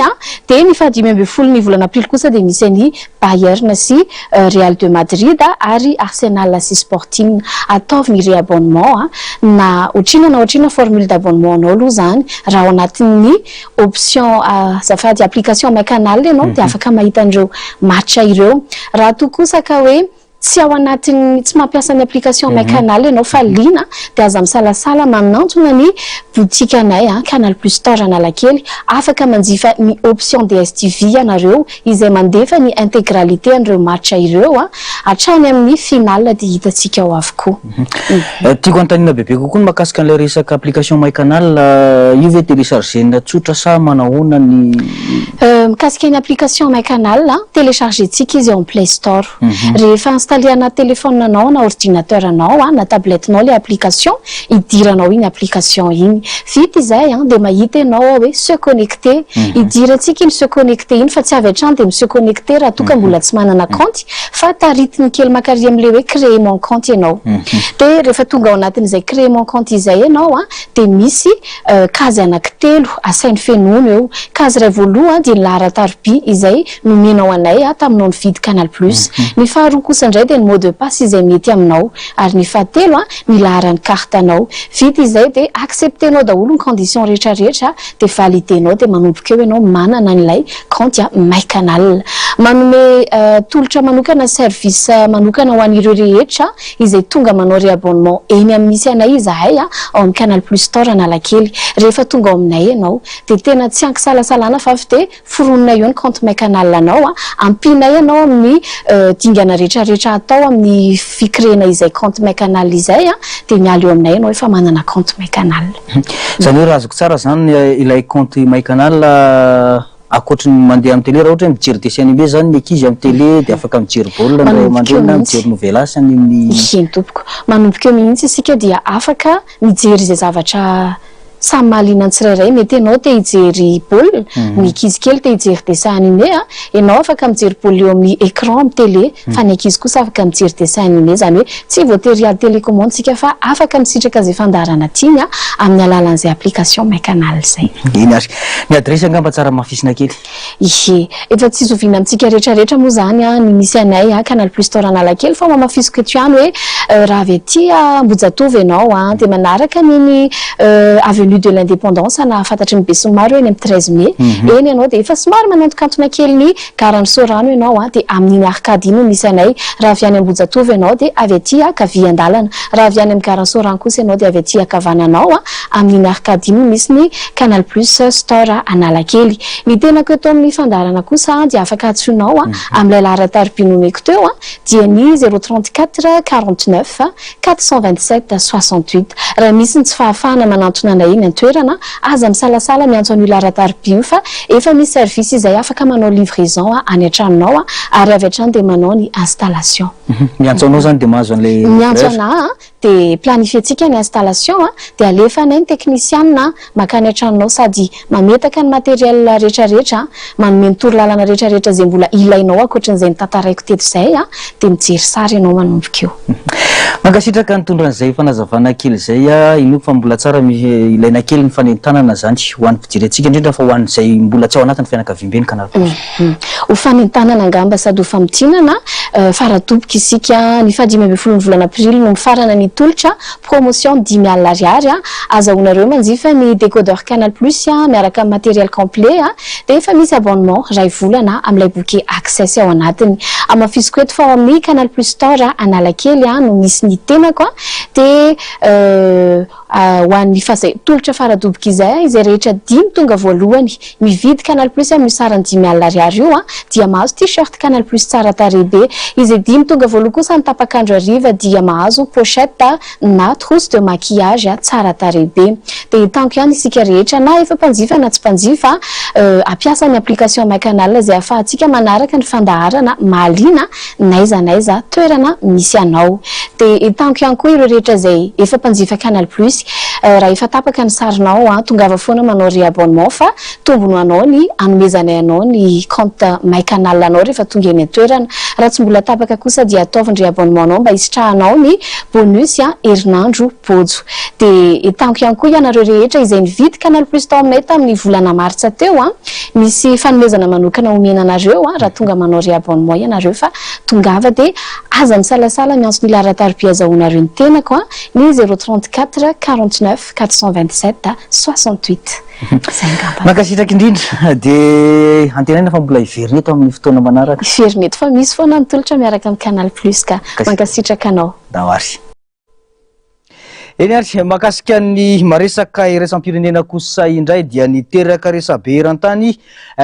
dia ny 15 volana aprily kosa dia misy ny Bayern sy Real de Madrid ary Arsenal sy Sporting ataovy ny ray abonnement na otrina formule d'abonnement anao aloha zany raha ao anatin'ny option zafady application My Canal ianao dia afaka mahita an'ireo match ireo raha toa kosa ka hoe tsy ao anatiny tsy mampiasa ny application My Canal ianao fa lina dia aza misalasala manantona ny boutique anay Canal Plus Store Analakely afaka manjifa ny option DSTV ianareo izay mandefa ny intégralité an'ireo match ireo hatrany amin'ny finale dia hitantsika ao avokoa. Tiako antanina bebe kokoa ny mahakasika an'ilay resaka application My Canal io ve télécharger tsotra sa manahoana ny mikasika ny application My Canal télécharger-tsika izy en Play Store rehefa installer anaty téléphone anao na ordinateur anao na tablette anao le application idiranao iny application iny vita izay dia mahita ianao hoe se connecter idirantsika iny se connecter iny fa tsy avy hatrany dia se connecter raha toka mbola tsy manana compte fa taritiny kely makary am'le hoe créer mon compte ianao dia rehefa tonga ao anatin'izay créer mon compte izay ianao dia misy kazy anankitelo asainy fenona eo kazy ray voaloha dia laharatarby izay nomenao anay taminao nividy Canal Plus ny faharoa kosa indray dia ny mot de passe izay mety aminao ary ny fahatelo ny laharan'ny carte anao vita izay dia acceptenao daholo ny condition rehetrarehetra dia validenao dia manomboka eo ianao manana an'ilay compte My Canal manome tolotra manokana service manokana ho an'ireo rehetra izay tonga manao réabonnement eny amin'nisy anay izahay ao amin'ny Canal Plus Store Analakely rehefa tonga ao aminay ianao dia tena tsy ankisalasalana fa avy dia foronina eo ny compte My Canal anao ampinay ianao amin'ny dingana rehetrarehetra atao amin'ny fikirena izay compte My Canal izay dia miala eo aminay ianao efa manana compte My Canal. Zany hoe raha azoko tsara zany ilay compte My Canal akoatra ny mandeha amin'ny télé raha ohatra hoe mijery dessin animé zany ny ankizy amin'ny télé dia afaka mijery baolina na mandeha na mijery novelasy any amin'ny iny tompoko manomboka eo mihitsy isika dia afaka mijery izay zavatra samy mahaliana ny tsirairay mety ianao te hijery baolina ny ankizy kely te hijery dessin animé ianao afaka mijery baolina eo amin'ny écran amin'ny télé fa ny ankizy kosa afaka mijery dessin animé zany hoe tsy voatery ady télécommande sika fa afaka misitraka izay fandarana tiany amin'ny alalan'izay application My Canal zay. Iny ary ny adresy angamba tsara mafisina kely efa tsy zoviana amintsika rehetrarehetra moa zany ny misy anay Canal Plus Store Analakely fa mamafisiko eto ihany hoe raha avy aty Ambohijatovo ianao dia manaraka ny avenue de l'indépendance na fantatry ny be sy ny maro eny amin'ny 13 mai eny ianao dia efa somary manantokantona kely ny garany Sorano ianao dia amin'iny arkady iny misy anay raha avy any Ambohijatovo ianao dia avy aty Kaviandalana raha avy any amin'ny garany Sorano kosa ianao dia avy aty Kavananao amin'iny arkady iny misy ny Canal Plus Store Analakely ny tenako eto amin'ny fandarana kosa dia afaka atsoinao amin'ilay laharatarby nomeko teo dia ny 034 49 427 68 raha misy ny tsy fahafahana manantona anay iny toerana aza misalasala miantso an'io laharatarby io fa efa misy service izay afaka manao livraison any an-tranonao ary avy hatrany dia manao ny installation miantso anao zany dia mahazo an'ilay miantso ana dia planifientsika ny installation dia alefanay ny technicien makany an-tranonao sady mametaka ny matériel rehetrarehetra manome ny torolalana rehetrarehetra izay mbola ilainao ankoatran'izay ny tantaraiko teto izay dia mijery sary ianao manomboka eo. Mankasitraka ny tondran'izay fanazavana kely izay ino fa mbola tsara ilaina kely ny fanentanana zany ho an'ny mpijery antsika indrindra fa ho an'izay mbola tsy ao anatin'ny fianakaviam-beny Canal Plus. Ho fanentanana angamba sady ho famidinana faratoboka isika ny 15 volana aprily no mifarana ny tolotra promotion 10 000 ariary azahoanareo manjifa ny décodeur Canal Plus miaraka amin'ny matériel complet dia efa misy abonnement ray volana amin'ilay bouquet access ao anatiny amafisiko eto fa amin'ny Canal Plus Store Analakely no misy ny tenako dia ho an'ny tolotra faradoboka izay rehetra 10 tonga voalohany mividy Canal Plus amin'ny sarany 10 000 ariary io dia mahazo t-shirt Canal Plus tsara tarehibe izy 10 tonga voalohany kosa ny tapakandro ariva dia mahazo pochette na trousse de maquillage tsara tarehibe dia hitanko ihany isika rehetra na efa mpanjifa na tsy mpanjifa ampiasa ny application My Canal izay ahafahantsika manaraka ny fandaharana mahaliana naiza toerana misy anao dia hitanko ihany koa ireo rehetra izay efa mpanjifa Canal Plus raha efa tapaka ny sarinao tongava foana manao réabonnement fa tombony anao ny anomezanay anao ny compte My Canal anao rehefa tonga eny toerana raha tsy mbola tapaka kosa dia ataovy réabonnement anao mba hisitrahanao ny bonus herinandro bojo dia hitanko ihany koa ianareo rehetra izay nividy Canal Plus tao aminay tamin'ny volana martsa teo misy fanomezana manokana omenanareo raha tonga manao réabonnement ianareo fa tongava dia aza misalasala miantso ny laharatarby azahoanareo ny tenako ny 034 49 427 68 Makasitraka indrindra dia antenaina fa mbola iverina eto amin'ny fotoana manaraka. Iverina eto fa misy foana mitolotra miaraka amin'ny Canal Plus ka mankasitraka anao. Dawary. Eny ary makasika ny maresaka iraisam-pirenena kosa indray dia niteraka resabe eran-tany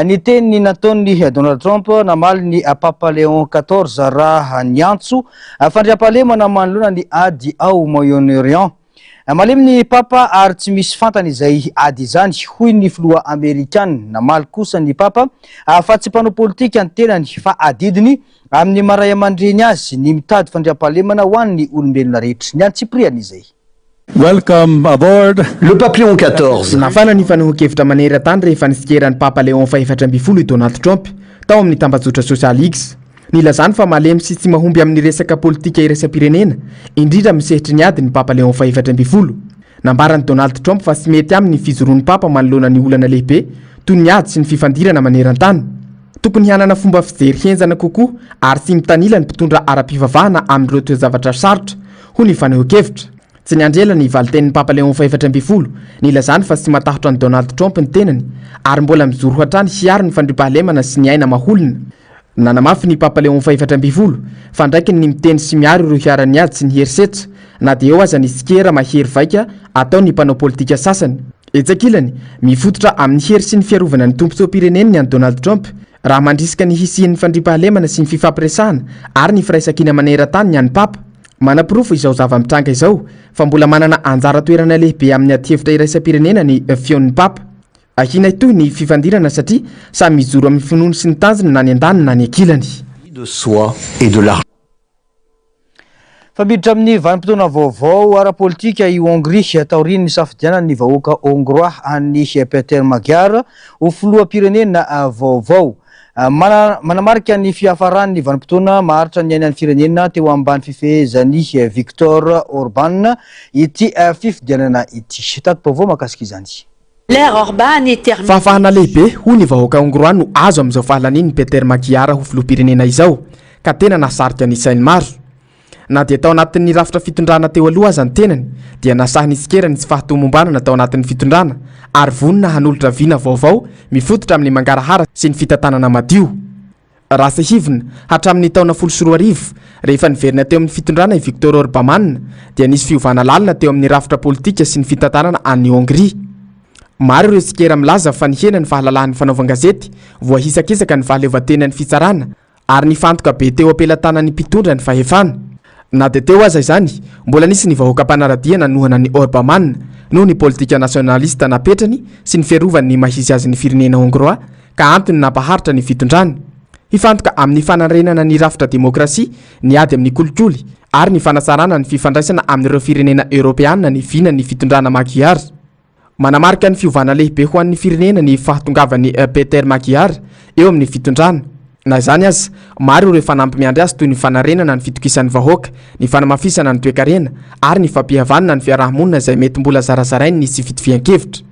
ny teny nataon'ny Donald Trump namaly ny Papa Léon XIV raha niantso fandriam-pahalemana manoloana ny ady ao Moyen-Orient. Malemy ny Papa ary tsy misy fantany izay ady izany hoy ny filoha Amerikana. Namaly kosa ny Papa fa tsy mpanao politika ny tenany fa adidiny amin'ny maray aman-dreny azy ny mitady fandriam-pahalemana ho an'ny olombelona rehetra. Ny antsiprian'izay. Welcome aboard. Le pape Léon XIV. Nafana ny fanohon-kevitra maneran-tany rehefa nisikeran'ny Papa Léon fahefatram-bifolo Donald Trump tao amin'ny tambazotra Social X. Nilazany fa malemy sy tsy mahomby amin'ny resaka politika iraisam-pirenena indrindra misehitry ny ady ny Papa Léon fahefatram-bifolo. Nambarany Donald Trump fa tsy mety aminy fizoroan'ny Papa manoloana ny olana lehibe toy ny ady sy ny fifandirana maneran-tany. Tokony hanana fomba fijery henzana kokoa ary tsy mitanila ny mpitondra ara-pivavahana amin'ireo toe-zavatra sarotra hoy ny fanehoan-kevitra. Tsy niandrela ny valiten'ny Papa Léon fahefatram-bifolo nilazany fa tsy matahotra ny Donald Trump ny tenany ary mbola mijoro hatrany hiaro ny fandriam-pahalemana sy ny aina maholina. Nanamafy ny Papa Léon fahefatram-bifolo fa ndraiky ny miteny sy miaro ireo hiarany ady sy ny herisetra na dia eo aza ny sikera mahery vaika atao ny mpanao politika sasany. Etsakilany mifototra amin'ny hery sy ny fiarovana ny tompo-tsoa-pireneny any Donald Trump raha mandrisika ny hisian'ny fandriam-pahalemana sy ny fifampiresahana ary ny firaisan-kina maneran-tany ny Papa. Manapirofo izao zava-mitranga izao fa mbola manana anjara toerana lehibe amin'ny ady-hevitra iraisam-pirenena ny feon'ny Papa. Ahina toy ny fifandirana satria samy mijoro amin'ny finoany sy ny tanjona na ny andaniny na ny ankilany. De soi et de l'argent. Fambiditra amin'ny vanim-potoana vaovao ara-politika i Hongrie taorian'ny safidianana ny vahoaka hongroa an'ny Peter Magyar ho filoham-pirenena vaovao. Manamarika ny fiafaran'ny vanim-potoana maharitra ny ainan'ny firenena teo ambany fifehezany Viktor Orban ity fifidianana ity. Tato-baovao makasika izany. Fahafahana lehibe hoy ny vahoaka hongroa no azo amin'izao fahalaniny Peter Magyar ho filoham-pirenena izao ka tena nasarika ny sainy maro. Na dia tao anatin'ny rafitra fitondrana teo aloha aza ny tenany dia nasahany isikerany tsy fahatomombanana tao anatin'ny fitondrana ary vonina hanolotra viana vaovao mifototra amin'ny mangarahara sy ny fitantanana madio. Raha sehivina hatramin'ny taona 14 rehefa niverina teo amin'ny fitondrana i Viktor Orban dia nisy fiovana lalina teo amin'ny rafitra politika sy ny fitantanana an'ny Hongrie. Maro ireo sikera milaza fa nihena ny fahalalahan'ny fanaovan-gazety voahisakisaka ny fahaleovan-tenan'ny fitsarana ary nifantoka be teo ampelantanan'ny mpitondra ny fahefana. Na dia teo aza izany mbola nisy ny vahoaka mpanaradia nanohana ny Orban noho ny politika nasionalista napetrany sy ny fiarovany mahizy azy ny firenena hongroa ka antony nampaharitra ny fitondrany. Hifantoka amin'ny fanarenana ny rafitra demokrasia ny ady amin'ny kolikoly ary ny fanasarana ny fifandraisana amin'ireo firenena Europeana ny vina ny fitondrana Magyar. Manamarika ny fiovana lehibe ho an'ny firenena ny fahatongavan'ny Peter Magyar eo amin'ny fitondrana. Na izany aza maro ireo fanampy miandry azy toy ny fanarenana ny fitokisan'ny vahoaka, ny fanamafisana ny toe-karena ary ny fampihavanana ny fiarahamonina izay mety mbola zarazarainy ny sy fitovian-kevitra.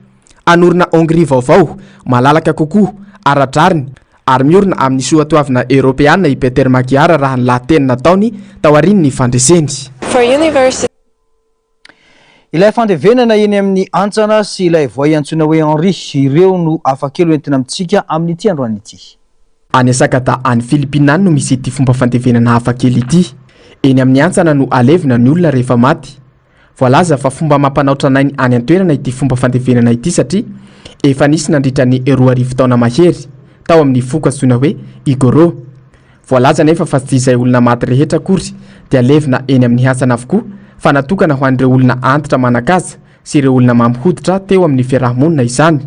Anorina Hongrie vaovao malalaka kokoa aradrariny ary miorina amin'ny soatoavina Europeana i Peter Magyar raha ny lahateny nataony tao aorian'ny fandreseny. Ilay fandevenana eny amin'ny antsana sy ilay voay antsoina hoe Henri ireo no afakelo entina amintsika amin'ny ity androany ity. Any Sakata any Filipina no misy ity fomba fandevenana hafakely ity. Eny amin'ny antsana no alevina ny olona rehefa maty. Voalaza fa fomba mampanaotra nainy any an-toerana ity fomba fandevenana ity satria efa nisy nandritra ny 2 taona mahery tao amin'ny foka antsoina hoe Igoro. Voalaza nefa fa tsy izay olona maty rehetra kory dia alevina eny amin'ny antsana avokoa fa natokana ho an'ireo olona antitra manakaza sy ireo olona mampihoditra teo amin'ny fiarahamonina izany.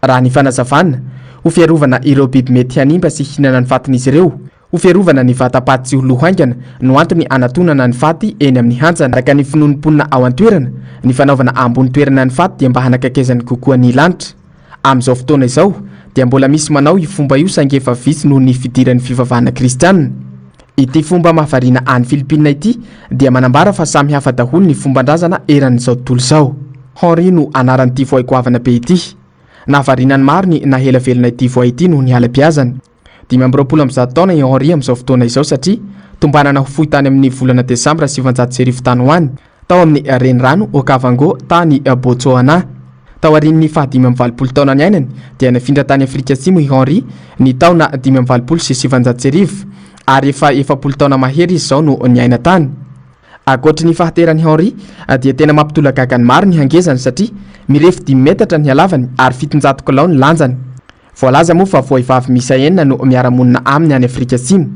Raha ny fanazavana ho fiarovana ireo biby mety hanimba sy hinana ny fatin'izy ireo, ho fiarovana ny vatapaty sy lohaingana no antony anatonana ny faty eny amin'ny hantsana. Araka ny finonim-ponina ao an-toerana, ny fanaovana ambony toerana ny faty dia mba hanakakezany kokoa ny lanitra. Amin'izao fotoana izao dia mbola misy manao io fomba io saingy efa vitsy noho ny fidiran'ny fivavahana kristianina. Ity fomba mahavariana any Filipina ity dia manambara fa samy hafa daholo ny fomban-drazana eran'izao tontolo izao. Henri no anaran'ity voay goavana be ity. Nahavarinany maro ny nahelavelona ity voay ity noho ny ala-piazany. 520 taona i Henri amin'izao fotoana izao satria tombanana ho fohy tany amin'ny volana Desambra 700 tany ho any tao amin'ny renirano Okavango tany Botswana. Tao aorian'ny fahadimy amby valopolo taona ny ainany dia nifindra tany Afrika Atsimo i Henri ny taona 5,700 ary efa 70 taona mahery izy zao no niaina tany. Ankoatry ny fahaterany Henri dia tena mampitolagaga ny maro ny hangezany satria mirefy 10 metatra ny halavany ary 700 kilao ny lanjany. Voalaza moa fa vehivavy miisa 9 no miara-monina aminy any Afrika Atsimo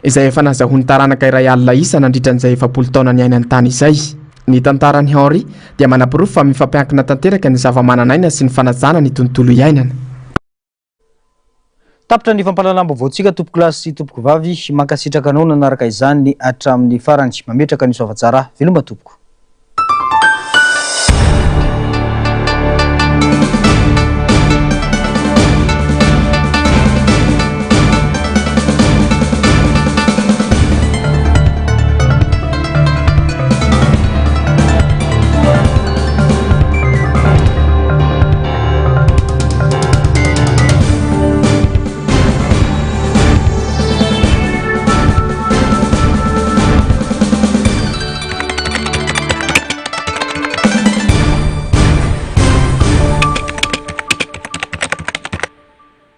izay efa nazahony taranaka iray alina isa nandritran'izay 70 taona ny ainany tany izay. Ny tantarany Henri dia manam-porofo fa mifampiankina tanteraka ny zava-mananaina sy ny fanajana ny tontolo iainana. Tapitra ny fampalalamba voatsika tompoko lasy sy tompoko vavy mankasitraka anao nanaraka izany hatramin'ny farany mametraka ny soavatsara veloma tompoko.